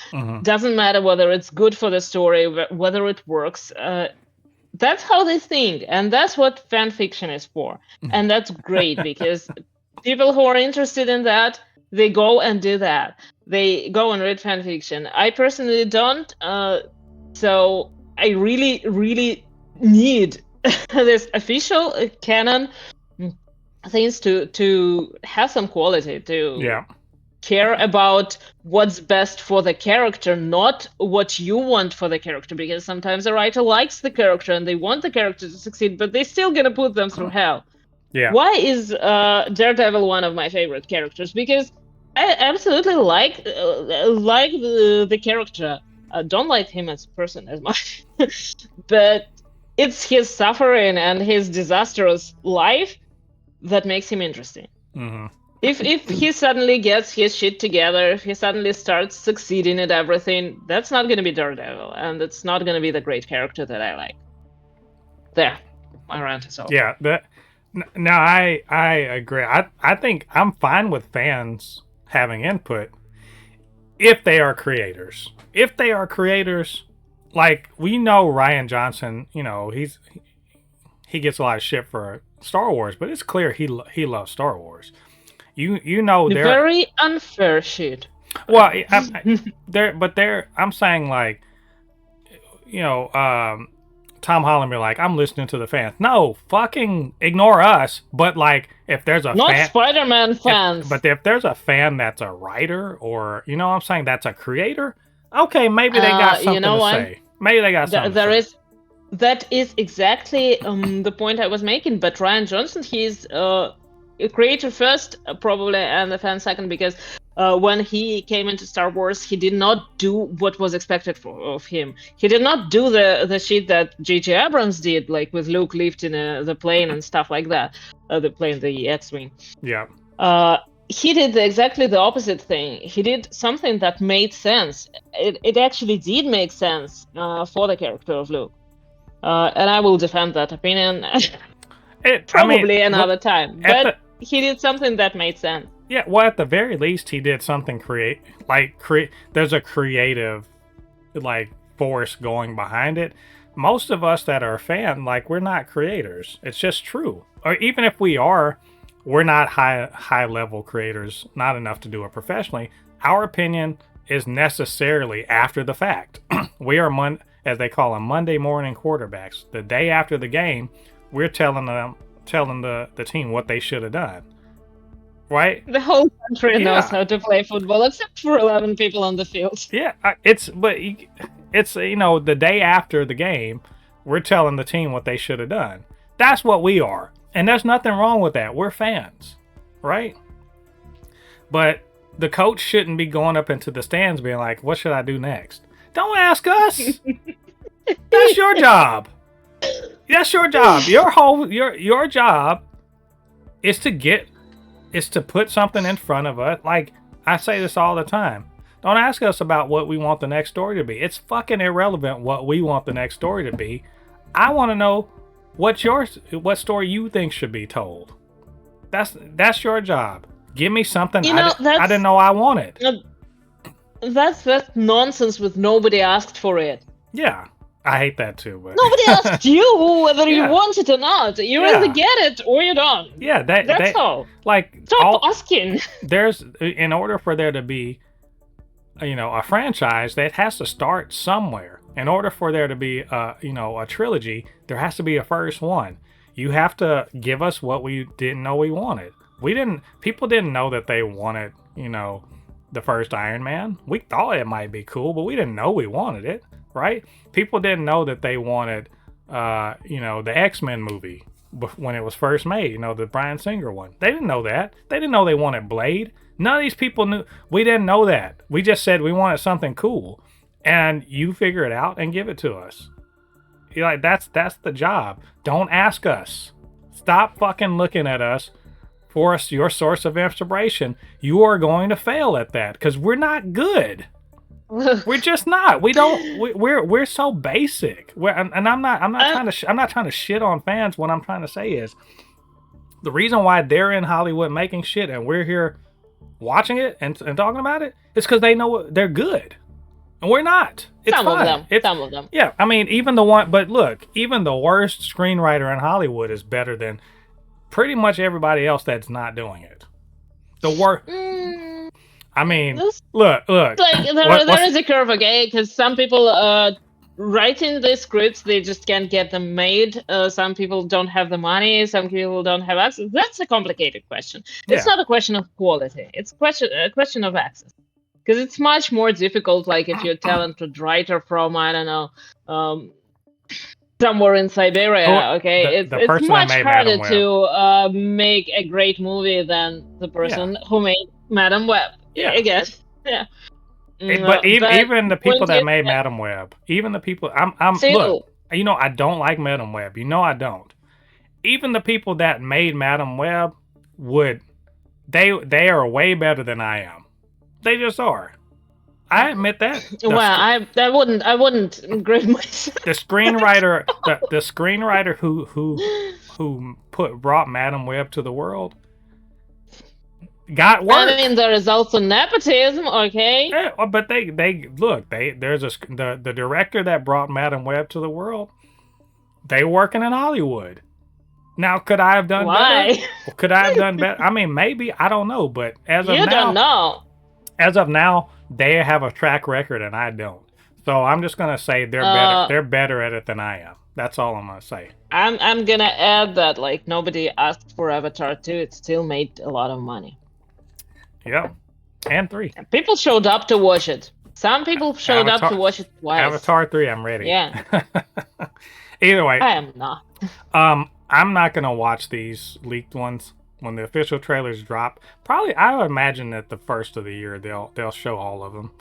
Speaker 2: Doesn't matter whether it's good for the story, whether it works. That's how they think, and that's what fan fiction is for. And that's great, because people who are interested in that, they go and do that. They go and read fan fiction. I personally don't, so I really, really need this official canon things to have some quality, to
Speaker 1: Yeah.
Speaker 2: care about what's best for the character, not what you want for the character, because sometimes the writer likes the character and they want the character to succeed, but they're still gonna put them through hell.
Speaker 1: Yeah.
Speaker 2: Why is Daredevil one of my favorite characters? Because I absolutely like the character. I don't like him as a person as much, but it's his suffering and his disastrous life that makes him interesting.
Speaker 1: Hmm.
Speaker 2: If he suddenly gets his shit together, if he suddenly starts succeeding at everything, that's not going to be Daredevil, and it's not going to be the great character that I like. There, my rant is over.
Speaker 1: Yeah. No, I agree. I think I'm fine with fans having input if they are creators. If they are creators, like we know Ryan Johnson, he gets a lot of shit for Star Wars, but it's clear he loves Star Wars. You know there.
Speaker 2: Very unfair shit.
Speaker 1: Well, there. I'm saying like you know, Tom Holland be like, I'm listening to the fans. No, fucking ignore us. But like, if there's a
Speaker 2: Not
Speaker 1: fan,
Speaker 2: Spider-Man fans.
Speaker 1: if there's a fan that's a writer or what I'm saying, that's a creator. Okay, maybe they got something to say. Maybe they got something.
Speaker 2: There is. That is exactly the point I was making. But Ryan Johnson, he's a creator first, probably, and the fan second, because when he came into Star Wars, he did not do what was expected of him. He did not do the shit that J.J. Abrams did, like with Luke lifting the plane and stuff like that. The X-wing.
Speaker 1: Yeah.
Speaker 2: He did exactly the opposite thing. He did something that made sense. It actually did make sense for the character of Luke. And I will defend that opinion probably another time. But he did something that made sense.
Speaker 1: Yeah, well, at the very least, he did something there's a creative, force going behind it. Most of us that are a fan, we're not creators. It's just true. Or even if we are, we're not high level creators, not enough to do it professionally. Our opinion is necessarily after the fact. We are as they call them, Monday morning quarterbacks. The day after the game, we're telling the team what they should have done. Right?
Speaker 2: The whole country knows how to play football, except for 11 people on the field.
Speaker 1: Yeah, it's the day after the game, we're telling the team what they should have done. That's what we are, and there's nothing wrong with that. We're fans, right? But the coach shouldn't be going up into the stands being like, "What should I do next?" Don't ask us. That's your job. That's your job. Your job is to put something in front of us. Like I say this all the time. Don't ask us about what we want the next story to be. It's fucking irrelevant what we want the next story to be. I want to know what story you think should be told. That's your job. Give me something I didn't know I wanted.
Speaker 2: That's nonsense with nobody asked for it.
Speaker 1: Yeah, I hate that too. But
Speaker 2: nobody asked you whether you want it or not. You either get it or you don't.
Speaker 1: Yeah, that's
Speaker 2: all.
Speaker 1: Stop
Speaker 2: asking.
Speaker 1: In order for there to be, a franchise, that has to start somewhere. In order for there to be, a trilogy, there has to be a first one. You have to give us what we didn't know we wanted. People didn't know that they wanted, the first Iron Man. We thought it might be cool, but we didn't know we wanted it, right? People didn't know that they wanted, the X-Men movie when it was first made, the Bryan Singer one. They didn't know that. They didn't know they wanted Blade. None of these people knew. We didn't know that. We just said we wanted something cool, and you figure it out and give it to us. You're like, that's the job. Don't ask us. Stop fucking looking at us for your source of inspiration. You are going to fail at that because we're not good. We're just not. We're so basic. I'm not trying to shit on fans. What I'm trying to say is the reason why they're in Hollywood making shit and we're here watching it and talking about it is because they know they're good. And we're not.
Speaker 2: Some of them.
Speaker 1: Yeah, I mean, even the worst screenwriter in Hollywood is better than pretty much everybody else that's not doing it. The worst. I mean, look.
Speaker 2: There is a curve, okay? Because some people writing the scripts, they just can't get them made. Some people don't have the money, some people don't have access. That's a complicated question. It's
Speaker 1: Yeah.
Speaker 2: not a question of quality, it's a question of access, because it's much more difficult, like if you're a talented writer from, I don't know, somewhere in
Speaker 1: Who
Speaker 2: Siberia. Okay, it's
Speaker 1: the
Speaker 2: it's
Speaker 1: person that
Speaker 2: much
Speaker 1: made Madam
Speaker 2: harder
Speaker 1: Web?
Speaker 2: to make a great movie than the
Speaker 1: Yeah.
Speaker 2: person who made Madam Web,
Speaker 1: Yeah.
Speaker 2: I guess. Yeah.
Speaker 1: But
Speaker 2: But
Speaker 1: even the people
Speaker 2: point
Speaker 1: that
Speaker 2: is,
Speaker 1: made Madam Web, even the people I'm look,
Speaker 2: still,
Speaker 1: I don't like Madam Web. I don't. Even the people that made Madam Web would they are way better than I am. They just are. I admit that.
Speaker 2: well, I wouldn't grade myself.
Speaker 1: The screenwriter who brought Madam Web to the world got
Speaker 2: I
Speaker 1: work.
Speaker 2: mean, there is also nepotism. Okay.
Speaker 1: Yeah, but they look, the director that brought Madam Web to the world. They working in Hollywood. Now, could I have done better?
Speaker 2: Why?
Speaker 1: Could I have done better? I mean, maybe, I don't know, but
Speaker 2: You don't know.
Speaker 1: as of now, they have a track record and I don't. So I'm just gonna say
Speaker 2: Uh,
Speaker 1: they're better at it than I am. That's all I'm gonna say.
Speaker 2: I'm gonna add that, like, nobody asked for Avatar 2. It still made a lot of money.
Speaker 1: Yep. And 3.
Speaker 2: And people showed up to watch it. Some people showed up to
Speaker 1: Avatar
Speaker 2: watch it twice.
Speaker 1: Avatar 3, I'm ready.
Speaker 2: Yeah.
Speaker 1: Either way,
Speaker 2: I am not.
Speaker 1: I'm not gonna watch these leaked ones when the official trailers drop. Probably, I would imagine that the first of the year they'll show all of them,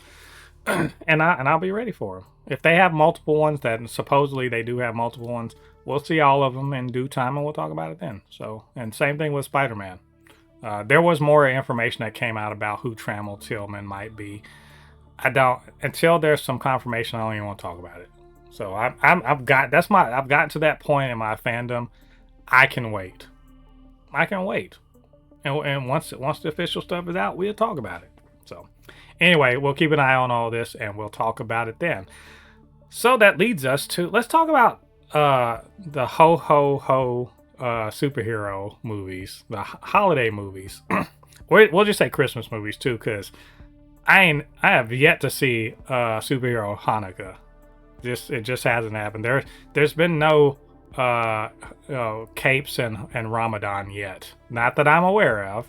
Speaker 1: and I'll be ready for them. If they have multiple ones, that supposedly they do have multiple ones, we'll see all of them in due time, and we'll talk about it then. So, and same thing with Spider-Man. There was more information that came out about who Trammell Tillman might be. I don't until there's some confirmation. I don't even want to talk about it. So I've gotten to that point in my fandom. I can wait. And once the official stuff is out, we'll talk about it. So anyway, we'll keep an eye on all this and we'll talk about it then. So that leads us to, let's talk about the ho ho ho superhero movies, the holiday movies. We'll just say Christmas movies too, because I have yet to see superhero Hanukkah. It just hasn't happened. There's been no capes and Ramadan yet. Not that I'm aware of.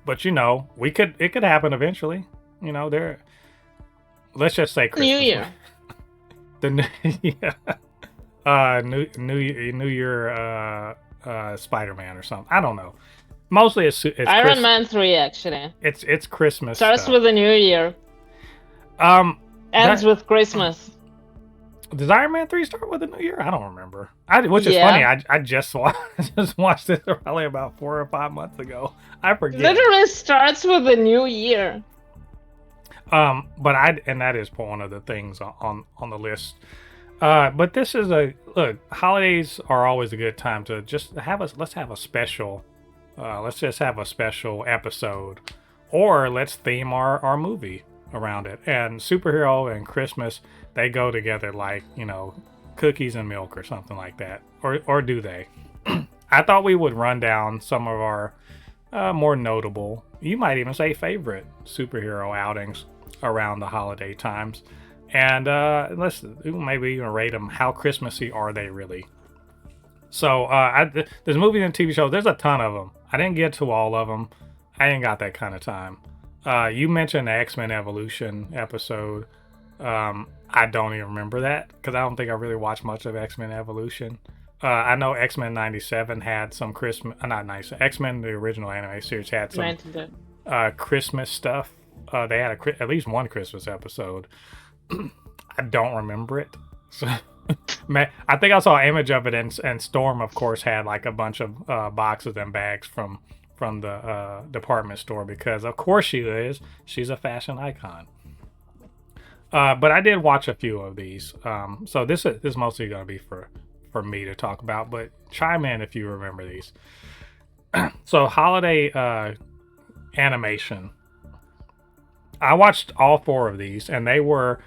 Speaker 1: But it could happen eventually. Let's just say Christmas.
Speaker 2: New Year.
Speaker 1: New Year Spider-Man or something. I don't know. Mostly it's
Speaker 2: Iron Man 3, actually.
Speaker 1: It's Christmas.
Speaker 2: Starts
Speaker 1: stuff.
Speaker 2: with the New Year. Ends with Christmas.
Speaker 1: Does Iron Man 3 start with the New Year? I don't remember. Which is
Speaker 2: Yeah.
Speaker 1: funny. I just watched this probably about 4 or 5 months ago. I forget.
Speaker 2: Literally starts with the New Year.
Speaker 1: And that is one of the things on the list. But this is holidays are always a good time to just let's have a special. Let's just have a special episode, or let's theme our movie around it. And superhero and Christmas, they go together like, cookies and milk or something like that. Or do they? I thought we would run down some of our more notable, you might even say favorite superhero outings around the holiday times. And let's maybe even rate them. How Christmassy are they really? So there's movies and TV shows. There's a ton of them. I didn't get to all of them. I ain't got that kind of time. You mentioned the X-Men Evolution episode. I don't even remember that because I don't think I really watched much of X-Men Evolution. I know X-Men 97 had some Christmas, not 97. X-Men, the original anime series, had some Christmas stuff. They had at least one Christmas episode. I don't remember it. So, I think I saw an image of it, and Storm, of course, had like a bunch of boxes and bags from the department store because, of course, she is. She's a fashion icon. But I did watch a few of these. So this is mostly going to be for me to talk about, but chime in if you remember these. So holiday animation. I watched all 4 of these, and they were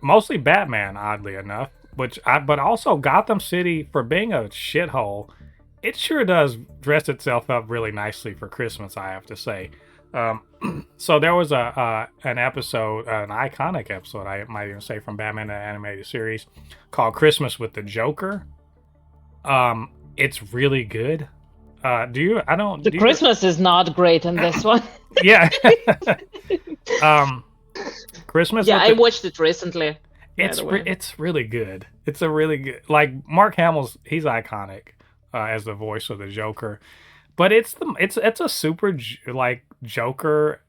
Speaker 1: mostly Batman, oddly enough, but also Gotham City, for being a shithole, it sure does dress itself up really nicely for Christmas, I have to say. So there was an episode, an iconic episode, I might even say, from Batman the Animated Series called Christmas with the Joker. It's really good. Do you? I don't.
Speaker 2: The
Speaker 1: Do you?
Speaker 2: Christmas is not great in this one.
Speaker 1: Yeah. Christmas.
Speaker 2: Yeah,
Speaker 1: with
Speaker 2: I
Speaker 1: the,
Speaker 2: watched it recently.
Speaker 1: it's really good. It's a really good. Like Mark Hamill's, he's iconic as the voice of the Joker. But it's a super like Joker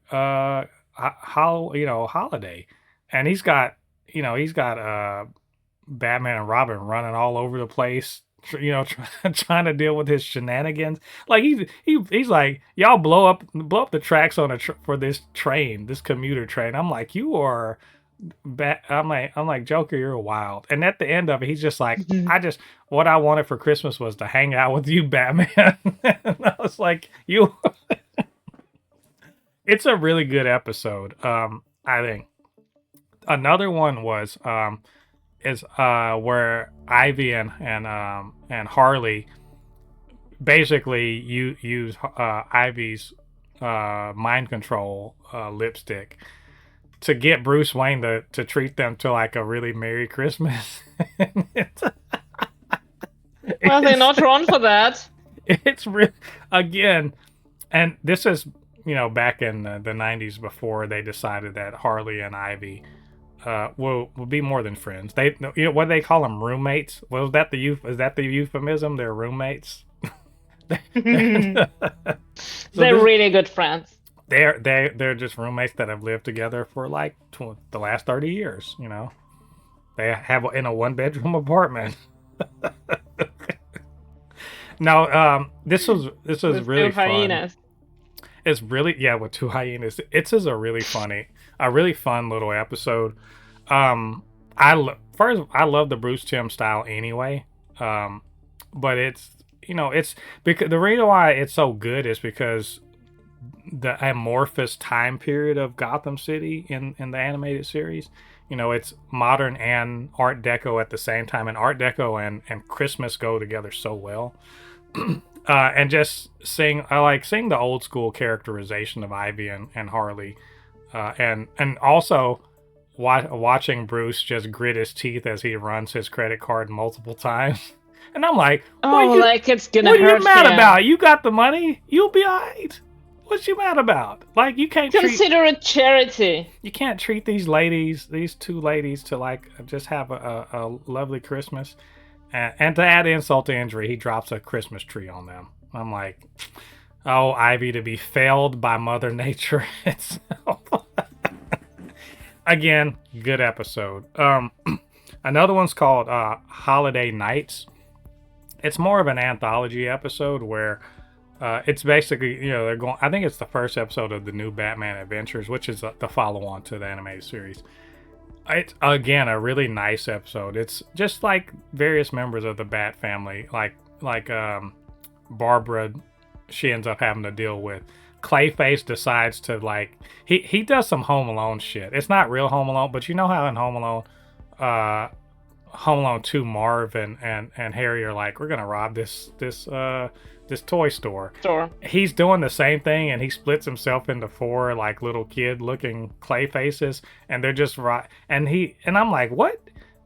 Speaker 1: holiday, and he's got Batman and Robin running all over the place, trying to deal with his shenanigans. Like he's like, y'all blow up the tracks on for this train, this commuter train. I'm like, you are. I'm like Joker, you're wild. And at the end of it, he's just like, what I wanted for Christmas was to hang out with you, Batman. And I was like, it's a really good episode. I think another one was is where Ivy and Harley basically use Ivy's mind control lipstick to get Bruce Wayne to treat them to like a really Merry Christmas.
Speaker 2: Well, they're not wrong for that.
Speaker 1: It's again, and this is back in the 90s before they decided that Harley and Ivy will be more than friends. They what do they call them, roommates? Was that is that the euphemism? They're roommates.
Speaker 2: They're really good friends.
Speaker 1: They're just roommates that have lived together for like the last 30 years. They have in a 1-bedroom apartment. No, this was
Speaker 2: With
Speaker 1: really
Speaker 2: two hyenas.
Speaker 1: fun. It's really, yeah, with 2 hyenas. It's just a really fun little episode. I love the Bruce Timm style anyway. But it's because the reason why it's so good is because the amorphous time period of Gotham City in the animated series. It's modern and Art Deco at the same time, and Art Deco and Christmas go together so well. And just I like seeing the old school characterization of Ivy and Harley, and also watching Bruce just grit his teeth as he runs his credit card multiple times. And I'm like,
Speaker 2: like it's gonna
Speaker 1: what
Speaker 2: hurt
Speaker 1: are you mad
Speaker 2: him.
Speaker 1: about? You got the money, you'll be alright. What you mad about? Like, you can't
Speaker 2: consider it charity.
Speaker 1: You can't treat these two ladies, to like just have a lovely Christmas. And to add insult to injury, he drops a Christmas tree on them. I'm like, oh, Ivy, to be failed by Mother Nature itself. Again, good episode. Another one's called Holiday Nights. It's more of an anthology episode where it's basically, they're going. I think it's the first episode of the new Batman Adventures, which is the follow-on to the animated series. It's again a really nice episode. It's just like various members of the Bat family, like Barbara. She ends up having to deal with. Clayface decides to like he does some Home Alone shit. It's not real Home Alone, but you know how in Home Alone 2, Marv and Harry are like, we're gonna rob this toy store. He's doing the same thing, and he splits himself into 4 like little kid looking Clayfaces, and they're just and I'm like, what?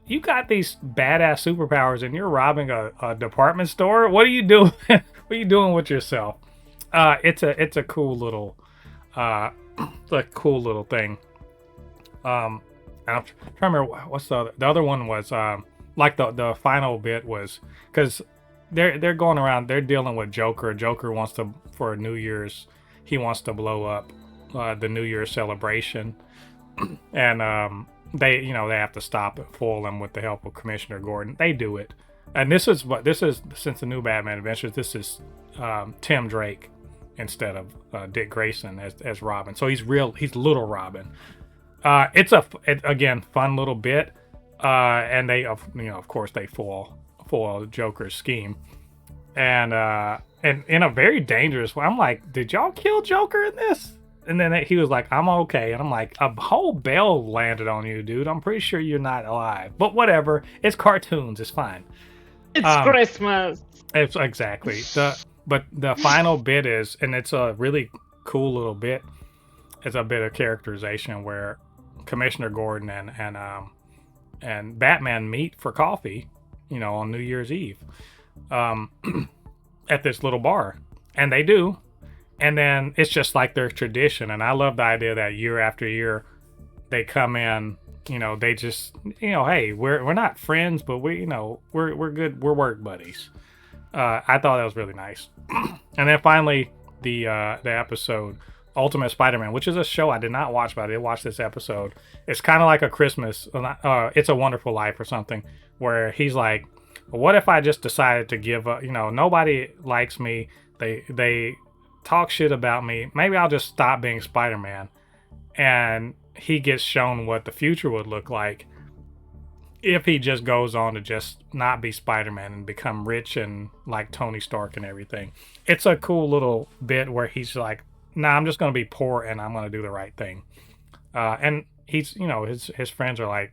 Speaker 1: You got these badass superpowers and you're robbing a department store? What are you doing? What are you doing with yourself? It's a cool little thing. I'm trying to remember what's the other one was. Like the final bit was because they're going around, they're dealing with Joker. Joker wants to, for New Year's, he wants to blow up the New Year's celebration, and they have to stop it, foil him with the help of Commissioner Gordon. They do it, and this is since the new Batman Adventures. This is Tim Drake instead of Dick Grayson as Robin. So he's Little Robin. It's again fun little bit, and they of course they foil Joker's scheme, and in a very dangerous way. I'm like, did y'all kill Joker in this? And then he was like, I'm okay. And I'm like, a whole bell landed on you, dude. I'm pretty sure you're not alive. But whatever. It's cartoons. It's fine.
Speaker 2: It's Christmas.
Speaker 1: It's exactly. But the final bit is, and it's a really cool little bit. it's a bit of characterization where Commissioner Gordon and Batman meet for coffee, on New Year's Eve, um, at this little bar, and they do, and then it's just like their tradition. And I love the idea that year after year they come in, they just, hey, we're not friends, but we're good, we're work buddies. I thought that was really nice. And then finally, the episode Ultimate Spider-Man, which is a show I did not watch, but I did watch this episode. It's kind of like a Christmas, It's a Wonderful Life or something, where he's like, what if I just decided to give up? Nobody likes me. They talk shit about me. Maybe I'll just stop being Spider-Man. And he gets shown what the future would look like if he just goes on to just not be Spider-Man and become rich and like Tony Stark and everything. It's a cool little bit where he's like, nah, I'm just going to be poor and I'm going to do the right thing. And he's, his friends are like,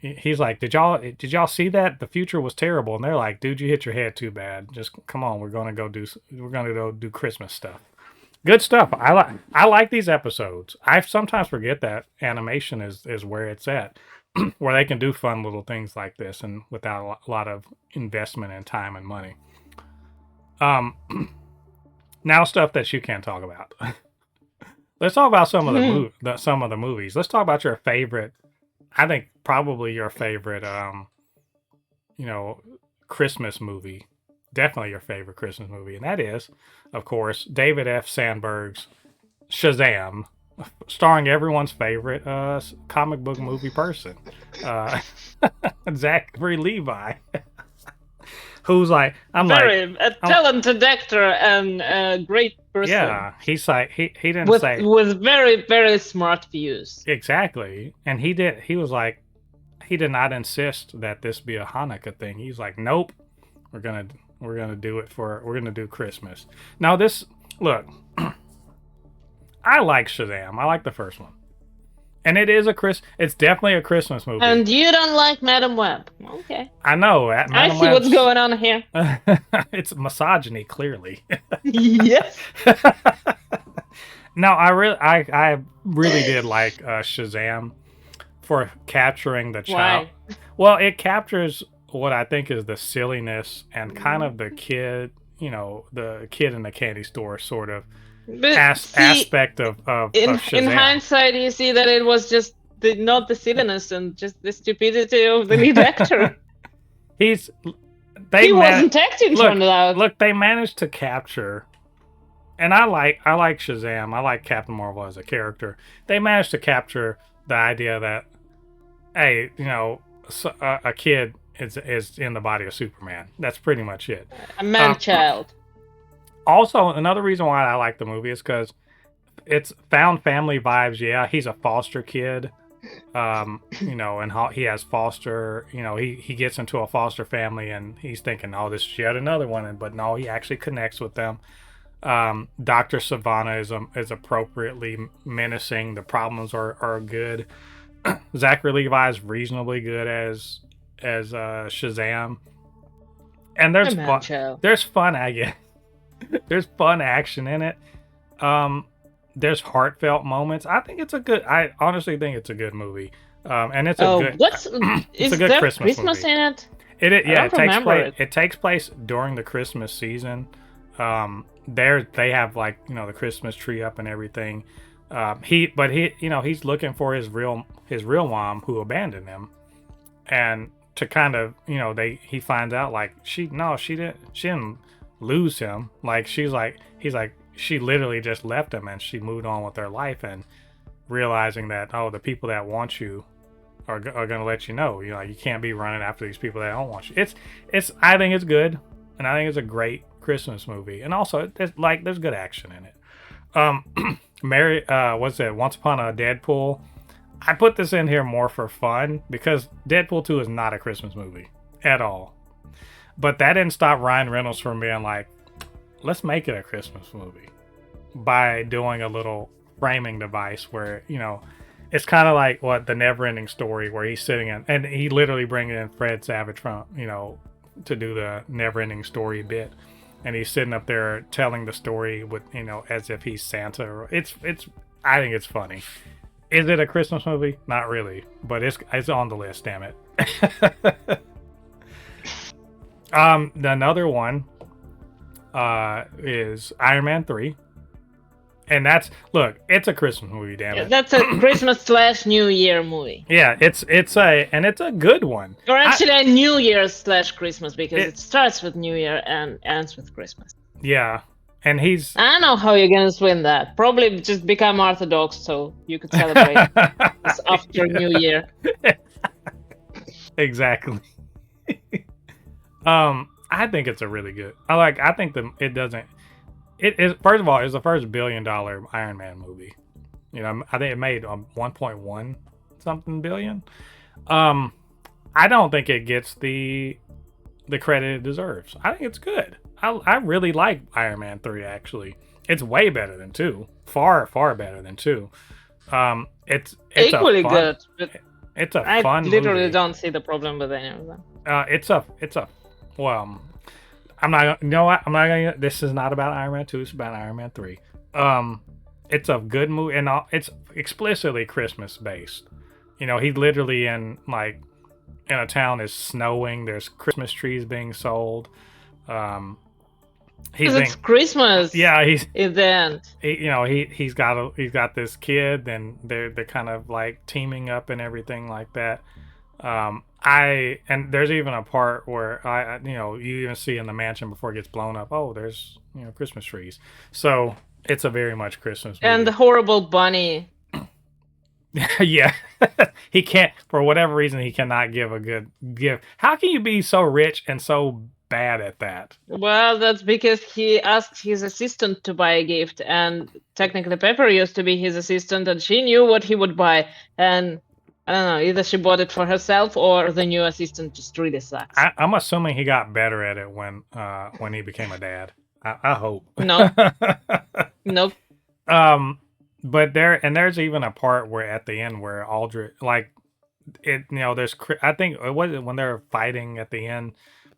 Speaker 1: he's like, did y'all see that? The future was terrible. And they're like, dude, you hit your head too bad. Just come on. We're going to go do Christmas stuff. Good stuff. I like these episodes. I sometimes forget that animation is where it's at, where they can do fun little things like this and without a lot of investment in time and money. Now stuff that you can't talk about. Let's talk about some of the movies. Let's talk about your favorite. I think probably your favorite, Christmas movie. Definitely your favorite Christmas movie, and that is, of course, David F. Sandberg's Shazam, starring everyone's favorite comic book movie person, Zachary Levi, who's like,
Speaker 2: a talented actor and a great person.
Speaker 1: Yeah, he's like he didn't say
Speaker 2: with very very smart views.
Speaker 1: Exactly, and he was like, he did not insist that this be a Hanukkah thing. He's like, nope, we're gonna do Christmas. Now look, I like Shazam. I like the first one. And it's definitely a Christmas movie.
Speaker 2: And you don't like Madam Web. Okay.
Speaker 1: I know.
Speaker 2: I see what's going on here.
Speaker 1: It's misogyny, clearly.
Speaker 2: Yes.
Speaker 1: No, I really did like Shazam for capturing the child.
Speaker 2: Why?
Speaker 1: Well, it captures what I think is the silliness and kind of the kid, the kid in the candy store sort of aspect of Shazam.
Speaker 2: In hindsight, you see that it was just not the silliness and just the stupidity of the lead actor. He wasn't acting from that.
Speaker 1: Look, they managed to capture, and I like Shazam. I like Captain Marvel as a character. They managed to capture the idea that, hey, a kid is in the body of Superman. That's pretty much it.
Speaker 2: A man-child.
Speaker 1: Also, another reason why I like the movie is because it's found family vibes. Yeah, he's a foster kid, and he has foster. He gets into a foster family, and he's thinking, oh, this is yet another one. But no, he actually connects with them. Dr. Savannah is appropriately menacing. The problems are good. Zachary Levi is reasonably good as Shazam, and there's fun. I guess there's fun action in it. There's heartfelt moments. I honestly think it's a good movie. And it's a good.
Speaker 2: Is a good there Christmas movie. In it?
Speaker 1: It takes place during the Christmas season. They have the Christmas tree up and everything. He's looking for his real mom who abandoned him, and to kind of he finds out she didn't lose him. She literally just left him and she moved on with her life, and realizing that the people that want you are gonna let you know. You can't be running after these people that don't want you. I think it's good, and I think it's a great Christmas movie, and also there's good action in it. What's that? Once Upon a Deadpool. I put this in here more for fun because Deadpool 2 is not a Christmas movie at all. But that didn't stop Ryan Reynolds from being like, let's make it a Christmas movie by doing a little framing device where, it's kind of like the Never-Ending Story where he's sitting in, and he literally bringing in Fred Savage from, to do the Never-Ending Story bit. And he's sitting up there telling the story with, as if he's Santa. I think it's funny. Is it a Christmas movie? Not really, but it's on the list. Damn it. Another one is Iron Man 3. And look, it's a Christmas movie, damn it.
Speaker 2: That's a Christmas / New Year movie.
Speaker 1: Yeah, it's a good one.
Speaker 2: Or actually a New Year / Christmas, because it starts with New Year and ends with Christmas.
Speaker 1: Yeah. And
Speaker 2: I don't know how you're gonna swim that. Probably just become Orthodox so you could celebrate this after New Year.
Speaker 1: Exactly. I think it's a really good. I think it doesn't. It is, first of all, it's the first $1 billion Iron Man movie. You know, I think it made 1.1 something billion. I don't think it gets the credit it deserves. I think it's good. I really like Iron Man 3. Actually, it's way better than 2. Far better than 2. It's
Speaker 2: equally good. But
Speaker 1: it's a fun movie.
Speaker 2: I literally don't see the problem with any of them.
Speaker 1: It's a well. I'm not. You know what? I'm not gonna. This is not about Iron Man 2. It's about Iron Man 3. It's a good movie, and it's explicitly Christmas based. You know, he's literally in a town that's snowing. There's Christmas trees being sold.
Speaker 2: It's Christmas.
Speaker 1: Yeah, he's
Speaker 2: in the end.
Speaker 1: He's got this kid, and they're kind of like teaming up and everything like that. And there's even a part where you even see in the mansion before it gets blown up. Oh, there's Christmas trees. So it's a very much Christmas movie.
Speaker 2: And the horrible bunny.
Speaker 1: Yeah, he can't, for whatever reason, he cannot give a good gift. How can you be so rich and so bad at that?
Speaker 2: Well, that's because he asked his assistant to buy a gift, and technically Pepper used to be his assistant, and she knew what he would buy, and I don't know, either she bought it for herself or the new assistant just really sucks.
Speaker 1: I'm assuming he got better at it when he became a dad. I hope.
Speaker 2: No. Nope.
Speaker 1: But there's even a part where at the end where Aldrich, there's, I think it was when they're fighting at the end,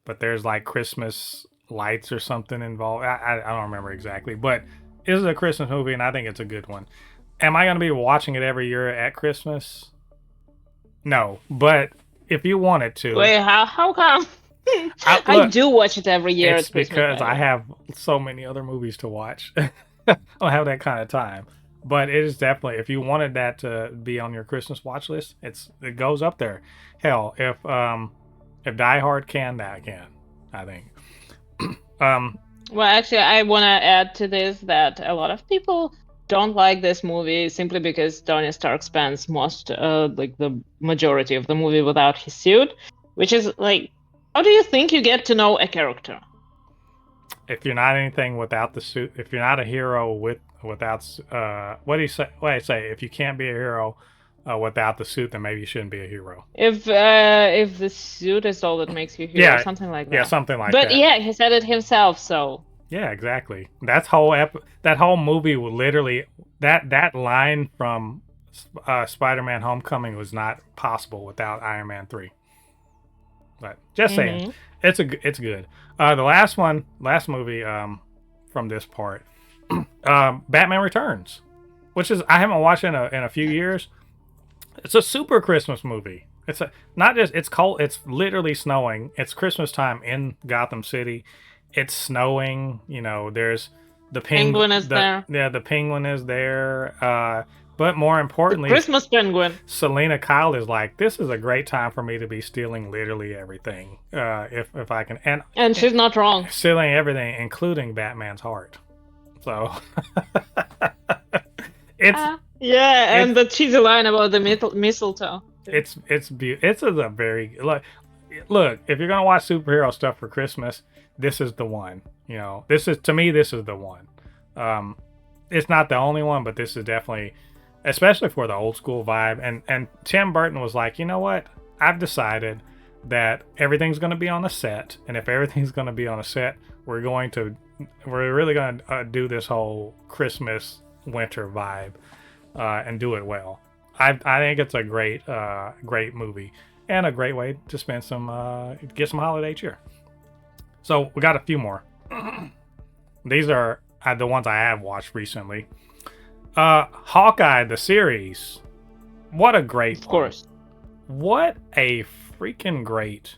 Speaker 1: but there's like Christmas lights or something involved. I don't remember exactly, but this is a Christmas movie, and I think it's a good one. Am I going to be watching it every year at Christmas? No, but if you wanted to.
Speaker 2: Wait, how come? I do watch it every year.
Speaker 1: It's because I have so many other movies to watch. I don't have that kind of time. But it is definitely, if you wanted that to be on your Christmas watch list, it goes up there. Hell, if Die Hard can, that can, I think.
Speaker 2: Well, actually, I want to add to this that a lot of people don't like this movie simply because Tony Stark spends the majority of the movie without his suit, which is like, how do you think you get to know a character?
Speaker 1: If you're not anything without the suit, if you're not a hero without, what do you say? What do I say? If you can't be a hero without the suit, then maybe you shouldn't be a hero.
Speaker 2: If the suit is all that makes you a hero, something like that.
Speaker 1: Yeah, something like that.
Speaker 2: But yeah, he said it himself, so.
Speaker 1: Yeah, exactly. That whole movie will literally, that line from Spider-Man: Homecoming was not possible without Iron Man 3. But just saying, it's good. The last movie from this part, Batman Returns, which is, I haven't watched in a few years. It's a super Christmas movie. It's cold. It's literally snowing. It's Christmas time in Gotham City. It's snowing. There's the
Speaker 2: penguin is there.
Speaker 1: Yeah, the penguin is there. But more importantly,
Speaker 2: the Christmas penguin.
Speaker 1: Selena Kyle is like, this is a great time for me to be stealing literally everything. If I can,
Speaker 2: and she's not wrong.
Speaker 1: Stealing everything, including Batman's heart. So
Speaker 2: and the cheesy line about the mistletoe.
Speaker 1: It's a very look. If you're gonna watch superhero stuff for Christmas, this is the one. This is the one. It's not the only one, but this is definitely, especially for the old school vibe. And Tim Burton was like, you know what? I've decided that everything's going to be on a set, and if everything's going to be on a set, we're really going to do this whole Christmas winter vibe and do it well. I think it's a great movie and a great way to spend get some holiday cheer. So we got a few more. These are the ones I have watched recently. Hawkeye, the series. What a great
Speaker 2: Of
Speaker 1: one.
Speaker 2: course.
Speaker 1: What a freaking great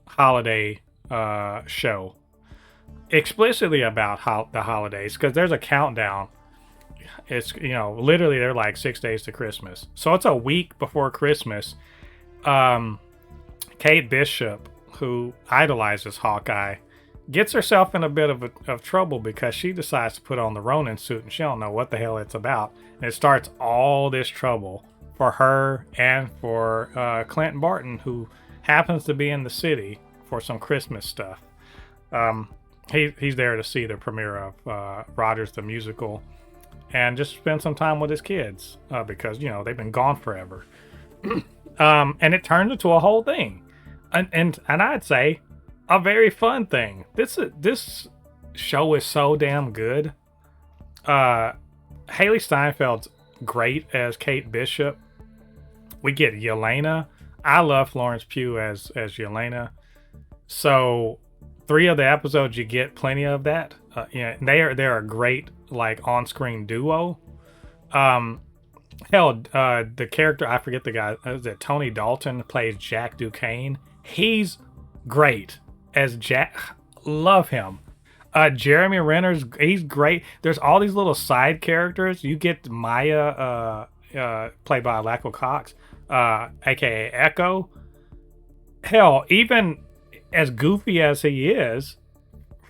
Speaker 1: holiday show. Explicitly about the holidays, because there's a countdown. It's, literally they're like 6 days to Christmas. So it's a week before Christmas. Kate Bishop, who idolizes Hawkeye, gets herself in a bit of trouble because she decides to put on the Ronin suit and she don't know what the hell it's about. And it starts all this trouble for her and for Clinton Barton, who happens to be in the city for some Christmas stuff. He's there to see the premiere of Rogers the Musical and just spend some time with his kids because, they've been gone forever. And it turns into a whole thing. And I'd say a very fun thing. This show is so damn good. Haley Steinfeld's great as Kate Bishop. We get Yelena. I love Florence Pugh as Yelena. So 3 of the episodes you get plenty of that. They're a great like on-screen duo. The character, I forget the guy, is it Tony Dalton, plays Jack Duquesne. He's great as Jack. Love him. Jeremy Renner's, he's great. There's all these little side characters. You get Maya, played by Laco Cox, aka Echo. Hell, even as goofy as he is,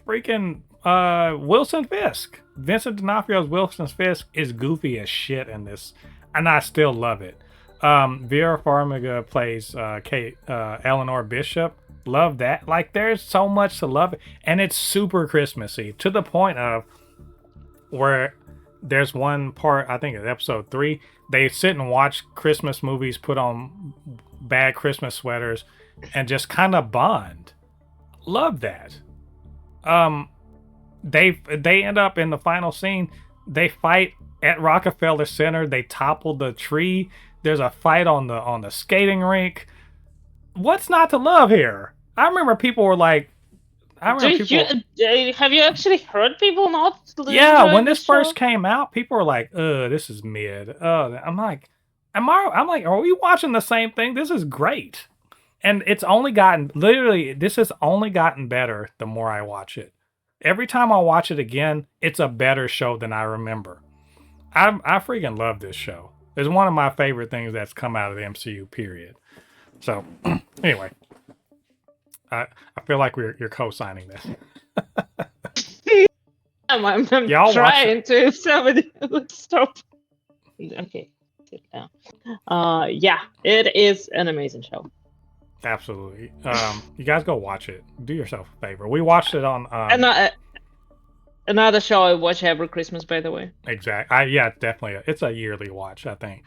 Speaker 1: freaking Wilson Fisk. Vincent D'Onofrio's Wilson Fisk is goofy as shit in this, and I still love it. Vera Farmiga plays Kate Eleanor Bishop. Love that. Like, there's so much to love, and it's super Christmassy to the point of where there's one part, I think it's episode 3, they sit and watch Christmas movies, put on bad Christmas sweaters, and just kind of bond. Love that. They end up in the final scene. They fight at Rockefeller Center. They topple the tree. There's a fight on the skating rink. What's not to love here? I remember people were like,
Speaker 2: have you actually heard people not?
Speaker 1: Yeah, when this first came out, people were like, this is mid. I'm like, are we watching the same thing? This is great. And this has only gotten better the more I watch it. Every time I watch it again, it's a better show than I remember. I freaking love this show. It's one of my favorite things that's come out of the MCU, period. So, anyway, I feel like you're co-signing this.
Speaker 2: I'm trying to. Somebody stop. Okay, sit down. Yeah, it is an amazing show.
Speaker 1: Absolutely. You guys go watch it. Do yourself a favor. We watched it on
Speaker 2: another show I watch every Christmas, by the way.
Speaker 1: Exactly. Yeah, definitely. It's a yearly watch, I think.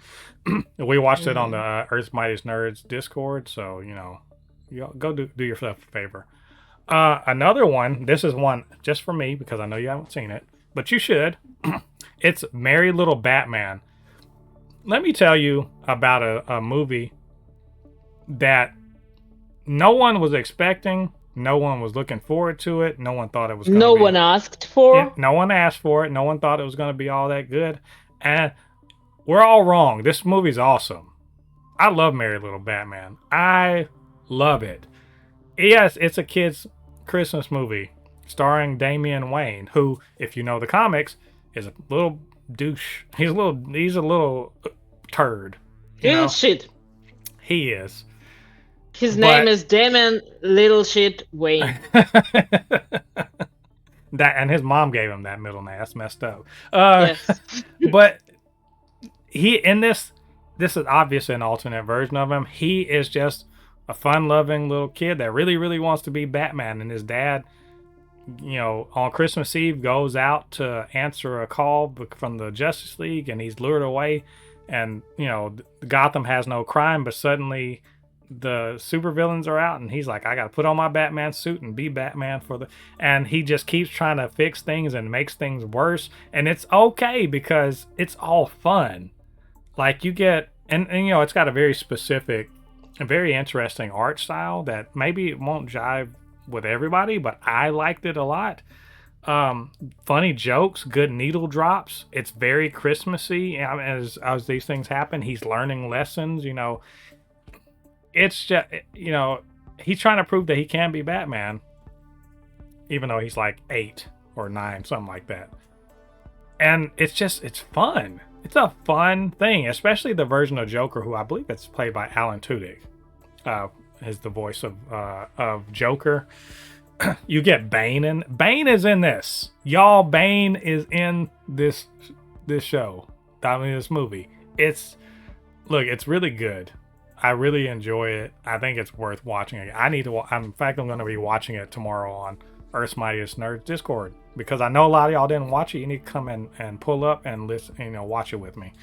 Speaker 1: We watched it on the Earth's Mightiest Nerds Discord, so you go do yourself a favor. Another one. This is one just for me because I know you haven't seen it, but you should. It's Merry Little Batman. Let me tell you about a movie that no one was expecting. No one was looking forward to it. No one thought it was going to be...
Speaker 2: No one asked for?
Speaker 1: No one asked for it. No one thought it was going to be all that good. And we're all wrong. This movie's awesome. I love Merry Little Batman. I love it. Yes, it's a kid's Christmas movie starring Damian Wayne, who, if you know the comics, is a little douche. He's a little turd.
Speaker 2: Little shit.
Speaker 1: He is.
Speaker 2: His name is Damon Little Shit Wayne.
Speaker 1: And his mom gave him that middle name. That's messed up.
Speaker 2: Yes.
Speaker 1: But this is obviously an alternate version of him. He is just a fun-loving little kid that really, really wants to be Batman. And his dad, on Christmas Eve goes out to answer a call from the Justice League, and he's lured away. And, Gotham has no crime, but suddenly the supervillains are out, and he's like, I gotta put on my Batman suit and be Batman and he just keeps trying to fix things and makes things worse, and it's okay because it's all fun. Like, you get and it's got a very specific and very interesting art style that maybe it won't jive with everybody, but I liked it a lot. Funny jokes, good needle drops. It's very Christmassy. As these things happen, he's learning lessons. It's just he's trying to prove that he can be Batman, even though he's like 8 or 9, something like that. And it's fun. It's a fun thing, especially the version of Joker, who I believe it's played by Alan Tudyk. Is the voice of Joker. You get Bane, and Bane is in this. Y'all, Bane is in this show. I mean, this movie. It's really good. I really enjoy it. I think it's worth watching it. I need to. In fact, I'm going to be watching it tomorrow on Earth's Mightiest Nerds Discord, because I know a lot of y'all didn't watch it. You need to come in and pull up and listen. Watch it with me.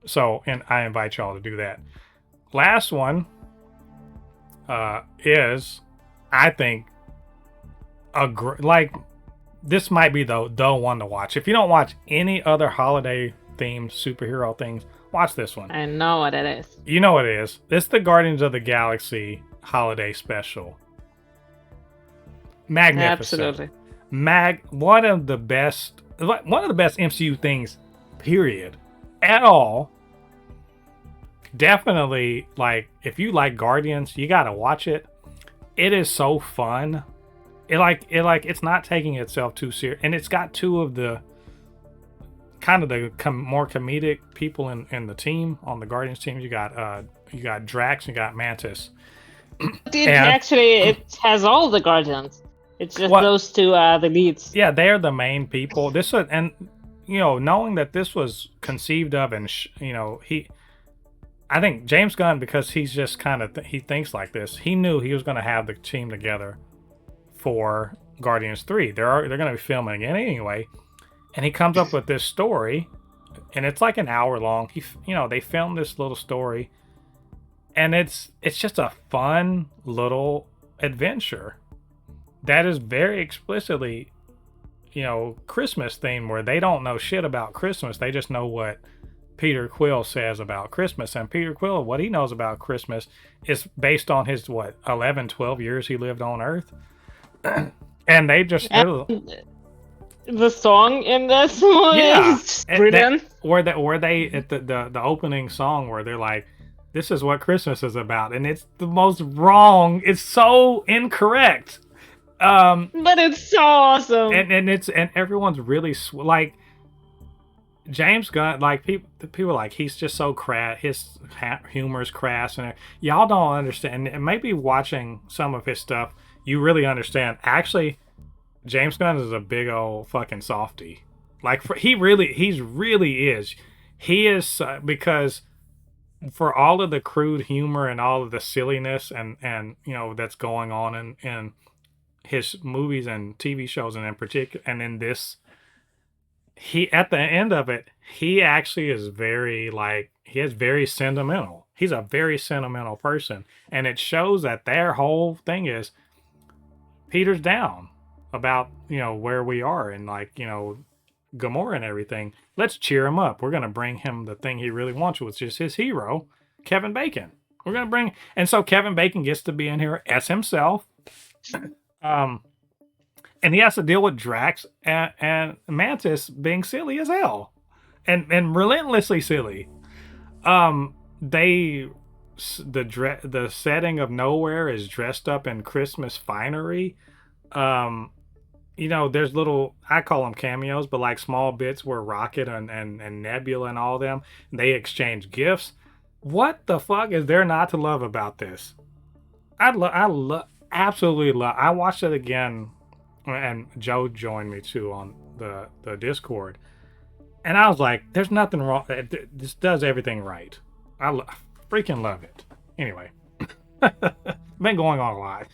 Speaker 1: So, and I invite y'all to do that. Last one is, I think, this might be the one to watch. If you don't watch any other holiday themed superhero things, watch this one.
Speaker 2: I know what it is.
Speaker 1: You know what it is. It's the Guardians of the Galaxy holiday special. Magnificent.
Speaker 2: Absolutely.
Speaker 1: One of the best MCU things, period, at all. Definitely, if you like Guardians, you gotta watch it. It is so fun. It's not taking itself too serious, and it's got two of the kind of the more comedic people in the team, on the Guardians team. You got Drax, you got Mantis.
Speaker 2: It has all the Guardians. It's just those two are the leads.
Speaker 1: Yeah, they're the main people. Knowing that this was conceived of, and I think James Gunn, because he's just he thinks like this. He knew he was going to have the team together for Guardians 3. They're going to be filming it anyway, and he comes up with this story, and it's like an hour long. They filmed this little story, and it's just a fun little adventure that is very explicitly, Christmas theme, where they don't know shit about Christmas. They just know what Peter Quill says about Christmas, and Peter Quill, what he knows about Christmas is based on his 11, 12 years he lived on Earth. And they just
Speaker 2: the song in this movie is brilliant.
Speaker 1: Where they at the opening song, where they're like, "This is what Christmas is about," and it's the most wrong. It's so incorrect.
Speaker 2: But it's so awesome.
Speaker 1: And everyone's really James Gunn, people like, he's just so crass. His humor's crass, and y'all don't understand. And maybe watching some of his stuff, you really understand. Actually, James Gunn is a big old fucking softy. He really is. He is, because for all of the crude humor and all of the silliness and that's going on in his movies and TV shows, and in particular, and in this. He, at the end of it, he actually is very very sentimental. He's a very sentimental person, and it shows that their whole thing is Peter's down about where we are, and Gamora and everything. Let's cheer him up. We're gonna bring him the thing he really wants, which is his hero, Kevin Bacon. And so Kevin Bacon gets to be in here as himself. And he has to deal with Drax and Mantis being silly as hell, and relentlessly silly. The setting of nowhere is dressed up in Christmas finery. There's little, I call them cameos, but small bits where Rocket and Nebula and all them, they exchange gifts. What the fuck is there not to absolutely love. I watched it again. And Joe joined me too on the Discord, and I was like, "There's nothing wrong. This does everything right. I freaking love it." Anyway, been going on a lot.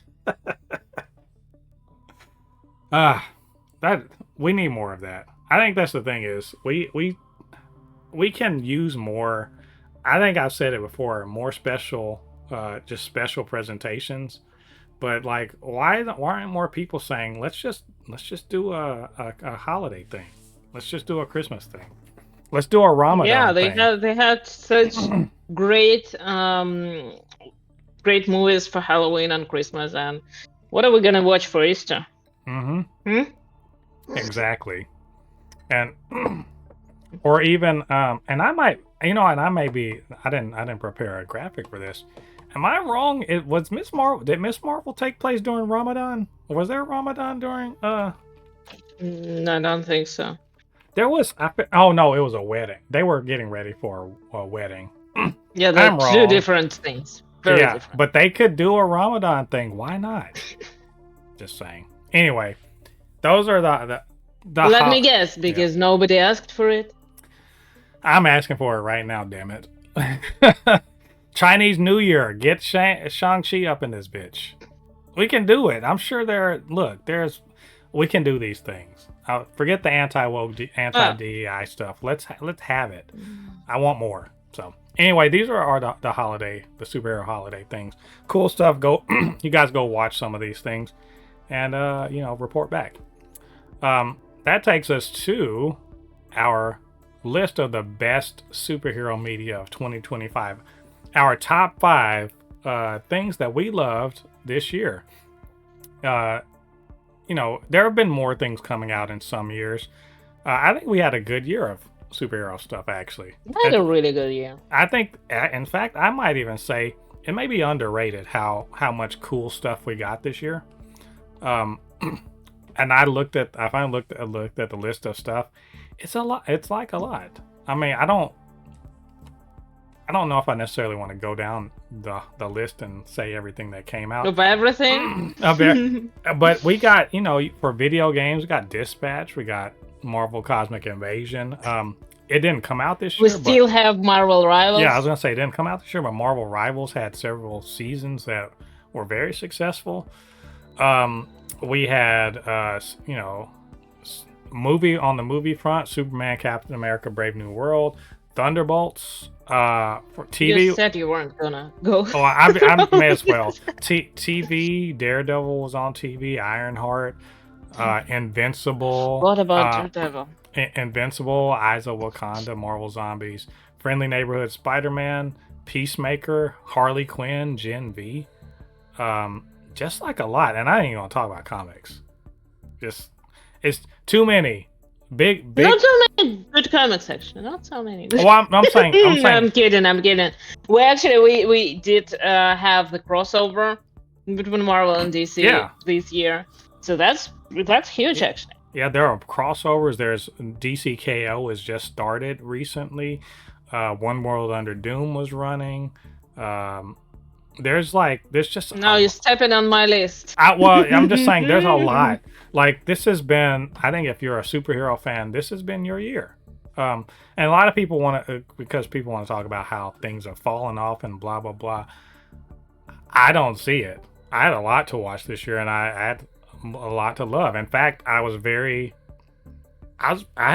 Speaker 1: That we need more of that. I think that's the thing is we can use more. I think I've said it before. More special, just special presentations. But why aren't more people saying, let's just do a holiday thing, let's just do a Christmas thing, let's do a Ramadan thing.
Speaker 2: They had such great movies for Halloween and Christmas, and what are we gonna watch for Easter?
Speaker 1: Mm-hmm. Exactly. And or even and I might, and I may be, I didn't prepare a graphic for this. Am I wrong? It was Miss Marvel. Did Miss Marvel take place during Ramadan? Was there Ramadan during
Speaker 2: I don't think so.
Speaker 1: there was oh no, it was a wedding. They were getting ready for a wedding.
Speaker 2: Yeah, they're
Speaker 1: I'm
Speaker 2: two
Speaker 1: wrong.
Speaker 2: different things. Very
Speaker 1: Yeah,
Speaker 2: different.
Speaker 1: but they could do a Ramadan thing. Why not? Just saying. Anyway, those are the
Speaker 2: Let me guess,
Speaker 1: yeah.
Speaker 2: because nobody asked for it.
Speaker 1: I'm asking for it right now, damn it. Chinese New Year. Get Shang-Chi up in this bitch. We can do it. I'm sure we can do these things. Forget the anti-woke, anti-DEI stuff. Let's have it. I want more. So anyway, these are the holiday, the superhero holiday things. Cool stuff. Go, you guys go watch some of these things, and report back. That takes us to our list of the best superhero media of 2025. Our top 5 things that we loved this year. Uh, there have been more things coming out in some years. I think we had a good year of superhero stuff, actually.
Speaker 2: I had a really good year.
Speaker 1: I think, in fact, I might even say it may be underrated how much cool stuff we got this year. Um, and I finally looked at the list of stuff. It's a lot. It's like a lot. I mean, I don't know if I necessarily want to go down the list and say everything that came out.
Speaker 2: Of everything?
Speaker 1: But we got, for video games, we got Dispatch, we got Marvel Cosmic Invasion. It didn't come out this year.
Speaker 2: We still have Marvel Rivals.
Speaker 1: Yeah, I was gonna say it didn't come out this year, but Marvel Rivals had several seasons that were very successful. We had, movie on the movie front: Superman, Captain America, Brave New World, Thunderbolts. For TV,
Speaker 2: you said you weren't gonna go.
Speaker 1: Oh, I may as well. TV, Daredevil was on TV. Ironheart, Invincible.
Speaker 2: What about Daredevil?
Speaker 1: Invincible, Eyes of Wakanda, Marvel Zombies, Friendly Neighborhood Spider-Man, Peacemaker, Harley Quinn, Gen V. Just like a lot, and I ain't gonna talk about comics. Just it's too many. Big.
Speaker 2: Not so many good comic section. Not so many.
Speaker 1: Oh, I'm saying.
Speaker 2: I'm kidding. We did have the crossover between Marvel and DC this year, so that's huge actually.
Speaker 1: Yeah, there are crossovers. There's DCKO has just started recently. One World Under Doom was running. There's just
Speaker 2: no, you're stepping on my list.
Speaker 1: I'm just saying there's a lot. Like this has been, I think if you're a superhero fan, this has been your year. And a lot of people want to, because people want to talk about how things are falling off and blah blah blah. I don't see it. I had a lot to watch this year, and I had a lot to love. In fact, I had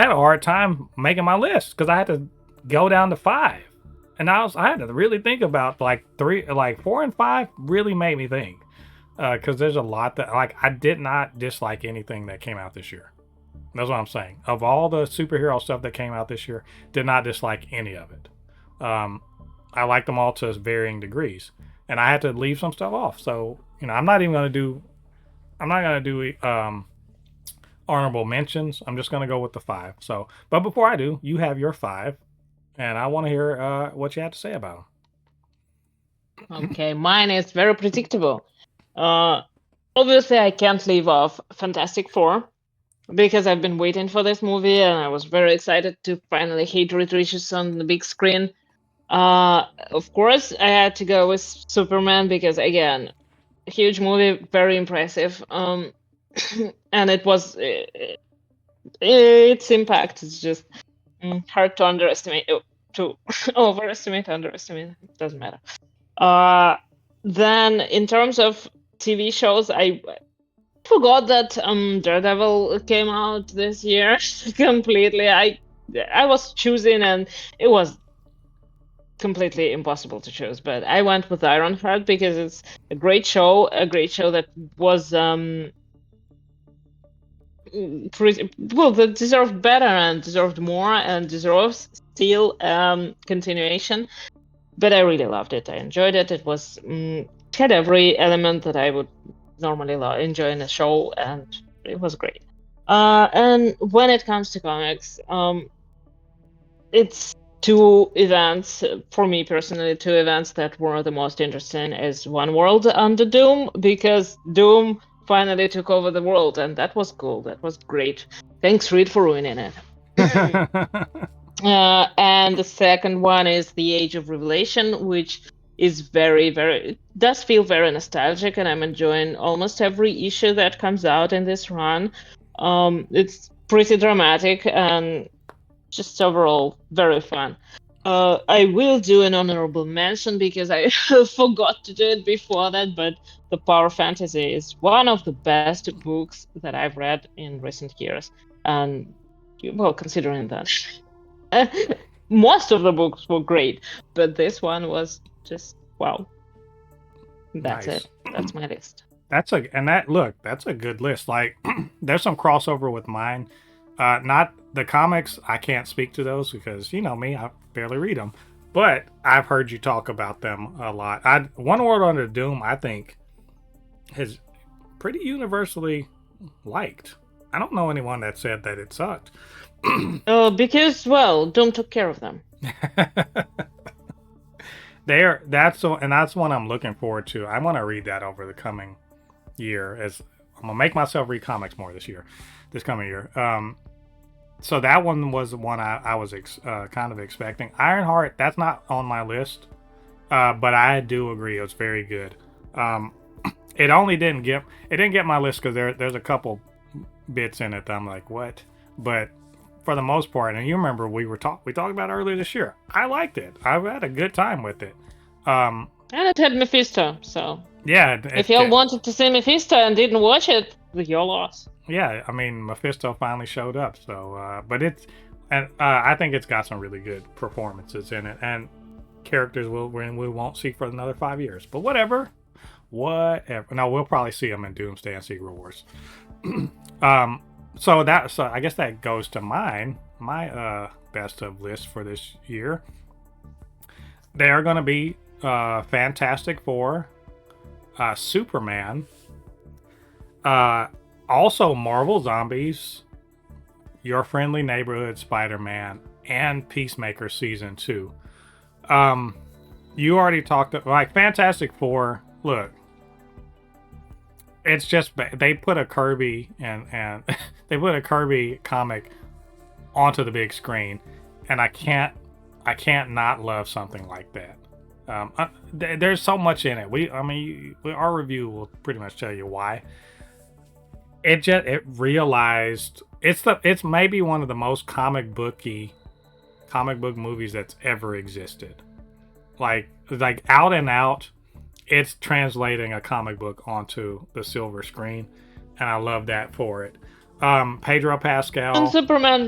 Speaker 1: a hard time making my list because I had to go down to 5. And I had to really think about 4 and 5 really made me think, because there's a lot that I did not dislike anything that came out this year. That's what I'm saying. Of all the superhero stuff that came out this year, did not dislike any of it. I liked them all to varying degrees, and I had to leave some stuff off. So I'm not gonna do honorable mentions. I'm just gonna go with the 5. So, but before I do, you have your 5. And I want to hear what you have to say about
Speaker 2: them. Okay, mine is very predictable. Obviously, I can't leave off Fantastic Four because I've been waiting for this movie, and I was very excited to finally hit Reed Richards on the big screen. Of course, I had to go with Superman because, again, huge movie, very impressive. And it was its impact is just hard to underestimate. To overestimate, underestimate, doesn't matter. Then in terms of TV shows, I forgot that Daredevil came out this year completely. I was choosing, and it was completely impossible to choose, but I went with Ironheart because it's a great show that was that deserved better and deserved more and deserves still continuation. But I really loved it. I enjoyed it. It was had every element that I would normally enjoy in a show, and it was great. And when it comes to comics, it's two events for me personally. Two events that were the most interesting is One World under Doom, because Doom finally took over the world, and that was cool. That was great. Thanks, Reed, for ruining it. And the second one is the Age of Revelation, which is very, very, it does feel very nostalgic, and I'm enjoying almost every issue that comes out in this run. It's pretty dramatic and just overall very fun. I will do an honorable mention because I forgot to do it before that, but The Power Fantasy is one of the best books that I've read in recent years. And, well, considering that most of the books were great, but this one was just wow. That's
Speaker 1: Nice.
Speaker 2: it. That's my list.
Speaker 1: That's a good list. Like, there's some crossover with mine. Not the comics. I can't speak to those because you know me. I barely read them, but I've heard you talk about them a lot. One World Under Doom, I think, is pretty universally liked. I don't know anyone that said that it sucked.
Speaker 2: Because well, Doom took care of them.
Speaker 1: That's one I'm looking forward to. I want to read that over the coming year. As I'm gonna make myself read comics more this coming year. So that one was the one I was kind of expecting. Ironheart, that's not on my list, but I do agree it was very good. It didn't get my list because there's a couple bits in it that I'm like, what? But for the most part, and you remember we talked about earlier this year, I liked it. I've had a good time with it.
Speaker 2: And it had Mephisto, so
Speaker 1: yeah.
Speaker 2: If y'all wanted to see Mephisto and didn't watch it, your loss.
Speaker 1: Yeah, I mean Mephisto finally showed up, so I think it's got some really good performances in it, and characters we won't see for another 5 years. But whatever. No, we'll probably see them in Doomsday and Secret Wars. So I guess that goes to my best of list for this year. They are going to be Fantastic Four, Superman, also Marvel Zombies, Your Friendly Neighborhood Spider-Man, and Peacemaker Season 2. You already talked like Fantastic Four. Look, it's just they put a Kirby and they put a Kirby comic onto the big screen, and I can't not love something like that. There's so much in it. Our review will pretty much tell you why. It realized it's maybe one of the most comic book movies that's ever existed. Like out and out, it's translating a comic book onto the silver screen, and I love that for it. Pedro Pascal
Speaker 2: and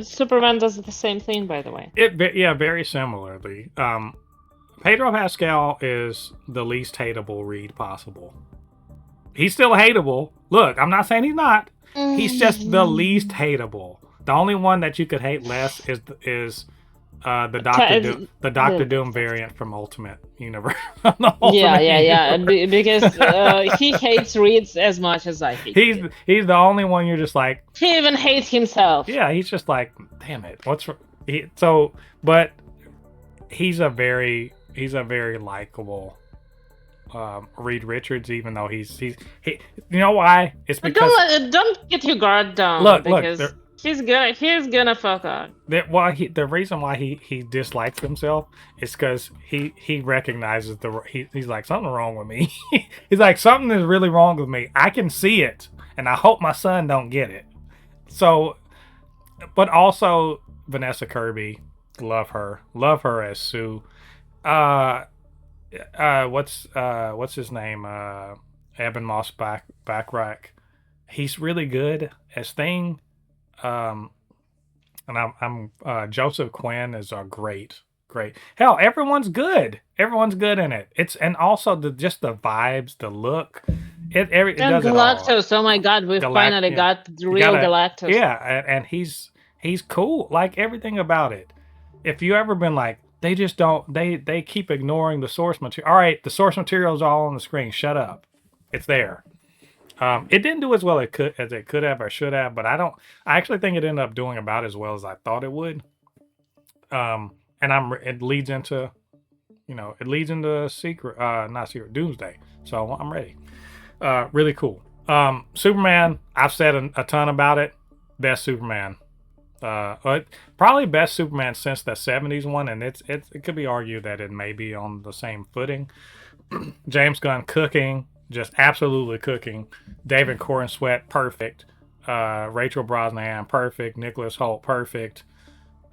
Speaker 2: Superman does the same thing, by the way.
Speaker 1: Very similarly. Pedro Pascal is the least hateable Reed possible. He's still hateable. Look, I'm not saying he's not. He's just the least hateable. The only one that you could hate less is the Doctor Doom variant from Ultimate Universe.
Speaker 2: Yeah. Because he hates Reeds as much as I hate.
Speaker 1: He's the only one you're just like.
Speaker 2: He even hates himself.
Speaker 1: Yeah, he's just like, damn it, but he's a very likable Reed Richards, even though he you know why? It's because
Speaker 2: don't get your guard down.
Speaker 1: Look,
Speaker 2: he's gonna fuck up.
Speaker 1: The reason why he dislikes himself is because he recognizes he's like, something wrong with me. He's like, something is really wrong with me. I can see it, and I hope my son don't get it. So, but also Vanessa Kirby, love her as Sue. What's his name? Eben Moss Backrack. He's really good as Thing. And I'm Joseph Quinn is a great. Hell, everyone's good. Everyone's good in it. And also just the vibes, the look. It does
Speaker 2: Galactus.
Speaker 1: It all.
Speaker 2: Oh my God, we finally got the real Galactus.
Speaker 1: Yeah, and he's cool. Like everything about it. If you ever been like, they just don't. They keep ignoring the source material. All right, the source material is all on the screen. Shut up. It's there. It didn't do as well as it could have or should have, but I actually think it ended up doing about as well as I thought it would. And it leads into, secret, not secret, Doomsday. So I'm ready. Really cool. Superman, I've said a ton about it. Best Superman. Probably best Superman since the 70s one, and it could be argued that it may be on the same footing. James Gunn cooking, just absolutely cooking. David Corn Sweat, perfect. Rachel Brosnahan, perfect. Nicholas Hoult, perfect.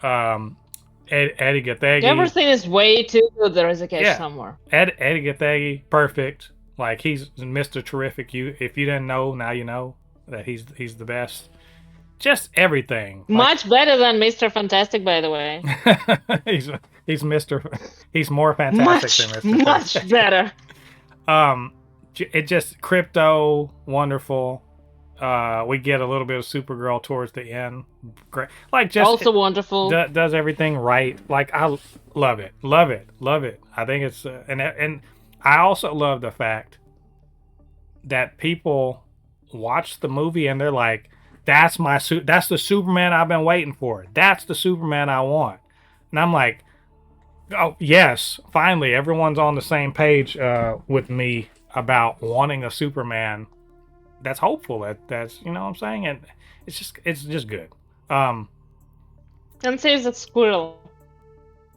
Speaker 1: Eddie Gathegi.
Speaker 2: Everything is way too good. There is a catch somewhere.
Speaker 1: Eddie Gathegi, perfect. Like, he's Mr. Terrific. If you didn't know, now you know that he's the best. Just everything.
Speaker 2: Much better than Mr. Fantastic, by the way.
Speaker 1: he's more fantastic than Mr. Fantastic.
Speaker 2: Much better.
Speaker 1: It just crypto, wonderful. We get a little bit of Supergirl towards the end. Great. Like, just
Speaker 2: also wonderful.
Speaker 1: Does everything right. Like, I love it. I think it's and I also love the fact that people watch the movie and they're like, that's the Superman I've been waiting for. That's the Superman I want. And I'm like, oh yes, finally everyone's on the same page with me about wanting a Superman that's hopeful. That's you know what I'm saying? And it's just good.
Speaker 2: And saves a squirrel.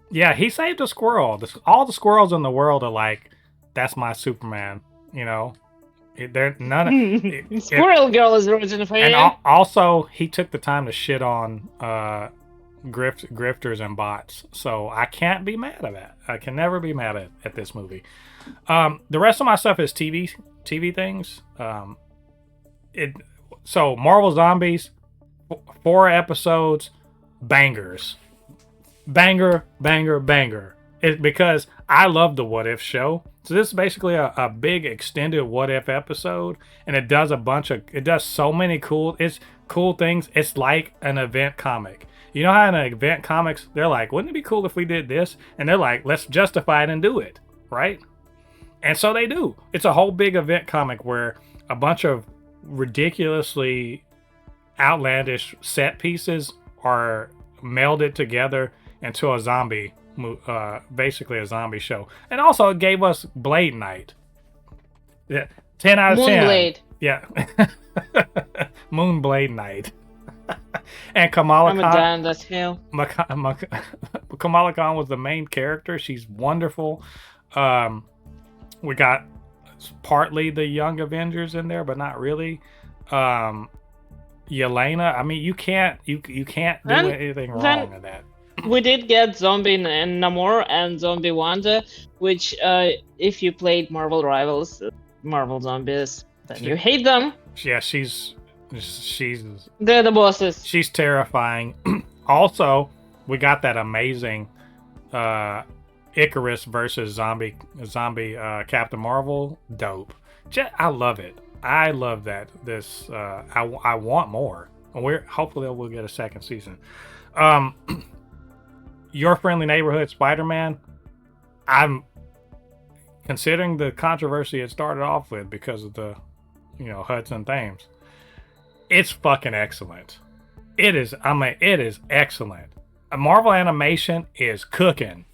Speaker 1: Yeah, he saved a squirrel. All the squirrels in the world are like, that's my Superman, you know. They're none of
Speaker 2: Squirrel Girl is originally for
Speaker 1: and also he took the time to shit on grifters and bots, so I can't be mad at that. I can never be mad at this movie. The rest of my stuff is TV things. So Marvel Zombies, 4 episodes, bangers, banger. Because I love the What If show. So this is basically a big extended What If episode, and it does so many cool things. It's like an event comic. You know how in an event comics, they're like, wouldn't it be cool if we did this? And they're like, let's justify it and do it, right? And so they do. It's a whole big event comic where a bunch of ridiculously outlandish set pieces are melded together into a zombie basically a zombie show. And also it gave us Blade Night. Yeah, 10 out of 10.
Speaker 2: Moonblade.
Speaker 1: Yeah. Moonblade Night. And Kamala Khan.
Speaker 2: That's hell.
Speaker 1: Kamala Khan was the main character. She's wonderful. We got partly the Young Avengers in there, but not really. Yelena, I mean, you can't do anything wrong in that.
Speaker 2: We did get Zombie Namor and Zombie Wanda, which, if you played Marvel Rivals, Marvel Zombies, then you hate them.
Speaker 1: Yeah,
Speaker 2: they're the bosses.
Speaker 1: She's terrifying. Also, we got that amazing Icarus versus zombie Captain Marvel. Dope. I love it. I love that. I want more. And hopefully we'll get a second season. Your Friendly Neighborhood Spider-Man, I'm considering the controversy it started off with because of the, Hudson Thames. It's fucking excellent. It is excellent. Marvel Animation is cooking.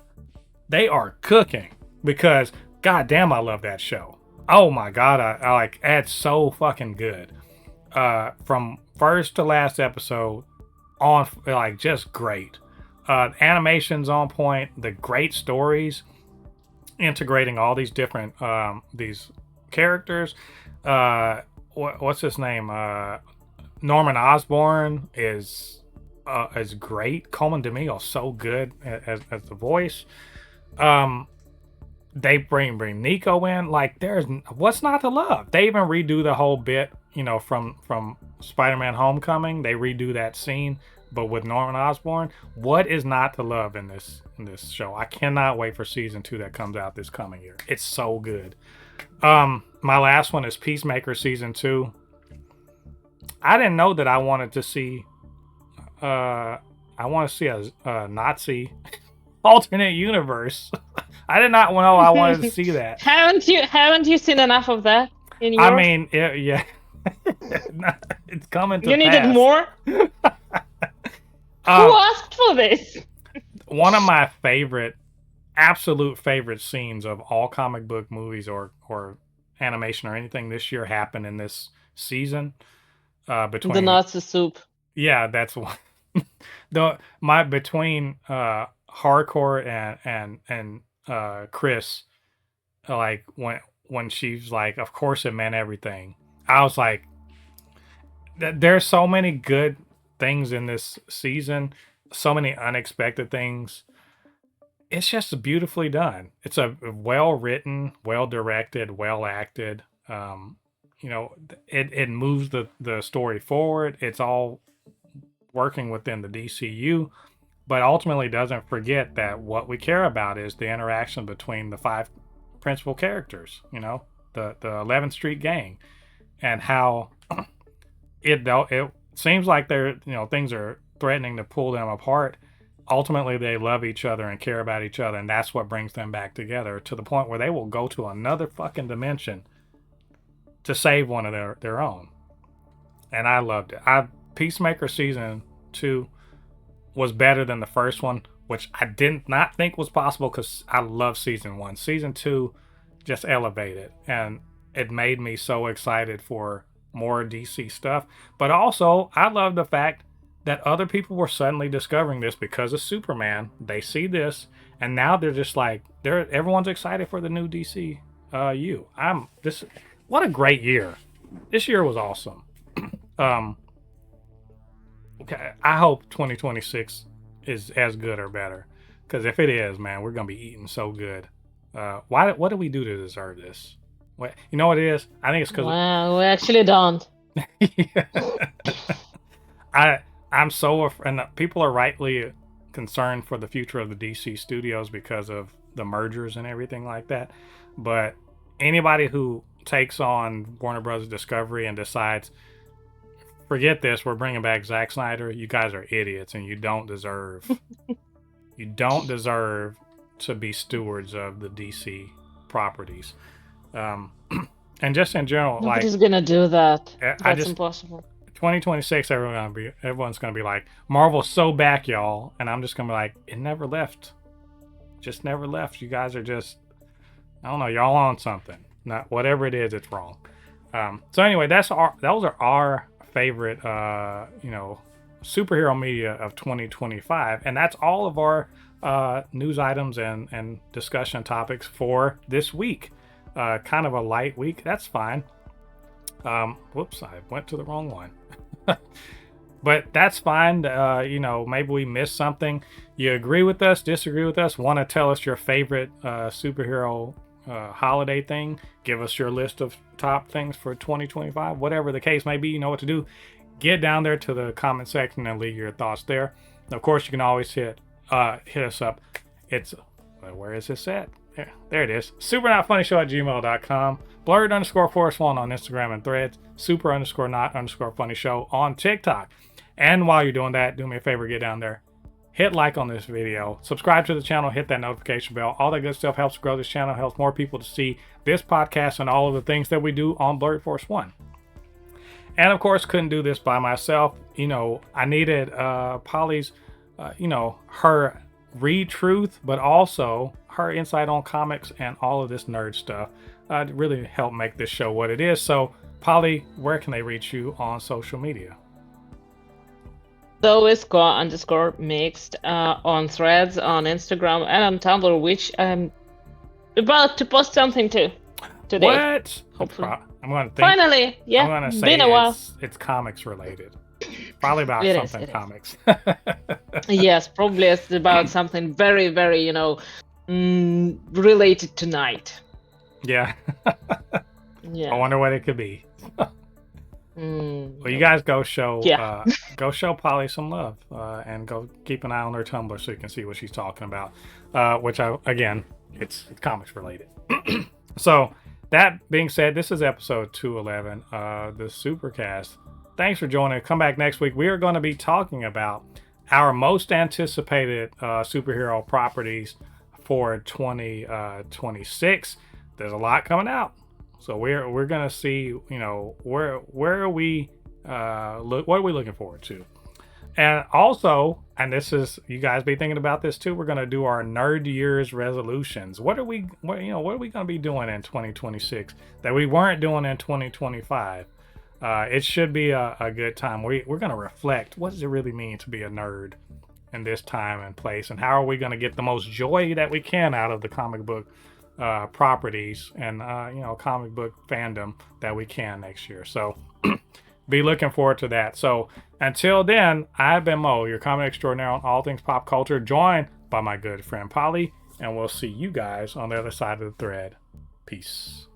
Speaker 1: They are cooking because, goddamn, I love that show. Oh my god, I like, it's so fucking good. From first to last episode, on, like, just great. Animation's on point, the great stories, integrating all these different these characters. What's his name? Norman Osborn is great. Coleman Domingo so good as the voice. They bring Nico in. Like, there's what's not to love. They even redo the whole bit, from Spider-Man Homecoming. They redo that scene, but with Norman Osborn. What is not to love in this show? I cannot wait for season 2 that comes out this coming year. It's so good. My last one is Peacemaker season 2. I didn't know that I wanted to see a Nazi alternate universe. I did not know I wanted to see that.
Speaker 2: Haven't you seen enough of that in yours?
Speaker 1: I mean, yeah. It's coming to
Speaker 2: You needed
Speaker 1: pass.
Speaker 2: more? Who asked for this?
Speaker 1: One of my absolute favorite scenes of all comic book movies or animation or anything this year happened in this season.
Speaker 2: The
Speaker 1: Between
Speaker 2: Nazi soup.
Speaker 1: Yeah, that's one. Between hardcore and Chris, like when she's like, of course it meant everything. I was like, there's so many good things in this season, so many unexpected things. It's just beautifully done. It's a well written, well directed, well acted. You know, it moves the story forward. It's all working within the DCU, but ultimately doesn't forget that what we care about is the interaction between the five principal characters. You know, the 11th Street Gang, and how it seems like things are threatening to pull them apart. Ultimately, they love each other and care about each other, and that's what brings them back together to the point where they will go to another fucking dimension to save one of their own. And I loved it. Peacemaker season 2 was better than the first one, which I did not think was possible because I love season 1. Season 2 just elevated, and it made me so excited for more DC stuff. But also, I love the fact that other people were suddenly discovering this because of Superman. They see this, and now they're just like, everyone's excited for the new DC. What a great year! This year was awesome. Okay, I hope 2026 is as good or better, because if it is, man, we're gonna be eating so good. What did we do to deserve this? What, you know what it is? I think it's because
Speaker 2: Wow, we actually don't.
Speaker 1: I'm so and people are rightly concerned for the future of the DC studios because of the mergers and everything like that. But anybody who takes on Warner Bros. Discovery and decides, forget this, we're bringing back Zack Snyder, you guys are idiots, and you don't deserve to be stewards of the DC properties. And just in general,
Speaker 2: Nobody's gonna do that.
Speaker 1: I
Speaker 2: That's
Speaker 1: just
Speaker 2: impossible.
Speaker 1: 2026, everyone's gonna be like, Marvel's so back, y'all, and I'm just gonna be like, it never left, just never left. You guys are just, I don't know, y'all on something. Not whatever it is, it's wrong. So anyway, those are our favorite, superhero media of 2025, and that's all of our news items and discussion topics for this week. Kind of a light week. That's fine. Whoops, I went to the wrong one. But that's fine. Maybe we missed something. You agree with us, disagree with us, want to tell us your favorite superhero holiday thing, give us your list of top things for 2025, whatever the case may be. You know what to do. Get down there to the comment section and leave your thoughts there. Of course, you can always hit us up. It's where is this at? There it is. supernotfunnyshow@gmail.com. blurred_forest1 on Instagram and Threads. super_not_funny show on TikTok. And while you're doing that, do me a favor, get down there, hit like on this video, subscribe to the channel, hit that notification bell. All that good stuff helps grow this channel, helps more people to see this podcast and all of the things that we do on Blurred Force 1. And of course, couldn't do this by myself. I needed Polly's, her read truth, but also her insight on comics and all of this nerd stuff to really help make this show what it is. So, Polly, where can they reach you on social media?
Speaker 2: So it's _mixed on Threads, on Instagram, and on Tumblr, which I'm about to post something to today.
Speaker 1: What?
Speaker 2: Hopefully.
Speaker 1: I'm going to think.
Speaker 2: Finally, yeah.
Speaker 1: I'm going to say
Speaker 2: been a while.
Speaker 1: It's comics related. Probably about something comics.
Speaker 2: Yes, probably it's about something very, very, related to night.
Speaker 1: Yeah.
Speaker 2: Yeah.
Speaker 1: I wonder what it could be. Well, you guys go show Polly some love, and go keep an eye on her Tumblr so you can see what she's talking about. It's comics related. So that being said, this is episode 211, the Supercast. Thanks for joining. Come back next week. We are going to be talking about our most anticipated superhero properties for 2026. There's a lot coming out. So we're gonna see, you know, where are we what are we looking forward to? And also, and this is, you guys be thinking about this too, we're gonna do our nerd year's resolutions. What are we what are we gonna be doing in 2026 that we weren't doing in 2025? It should be a good time. We're gonna reflect. What does it really mean to be a nerd in this time and place, and how are we gonna get the most joy that we can out of the comic book properties and you know, comic book fandom that we can next year. So be looking forward to that. So until then, I've been Mo, your comic extraordinaire on all things pop culture, joined by my good friend Polly, and we'll see you guys on the other side of the thread. Peace.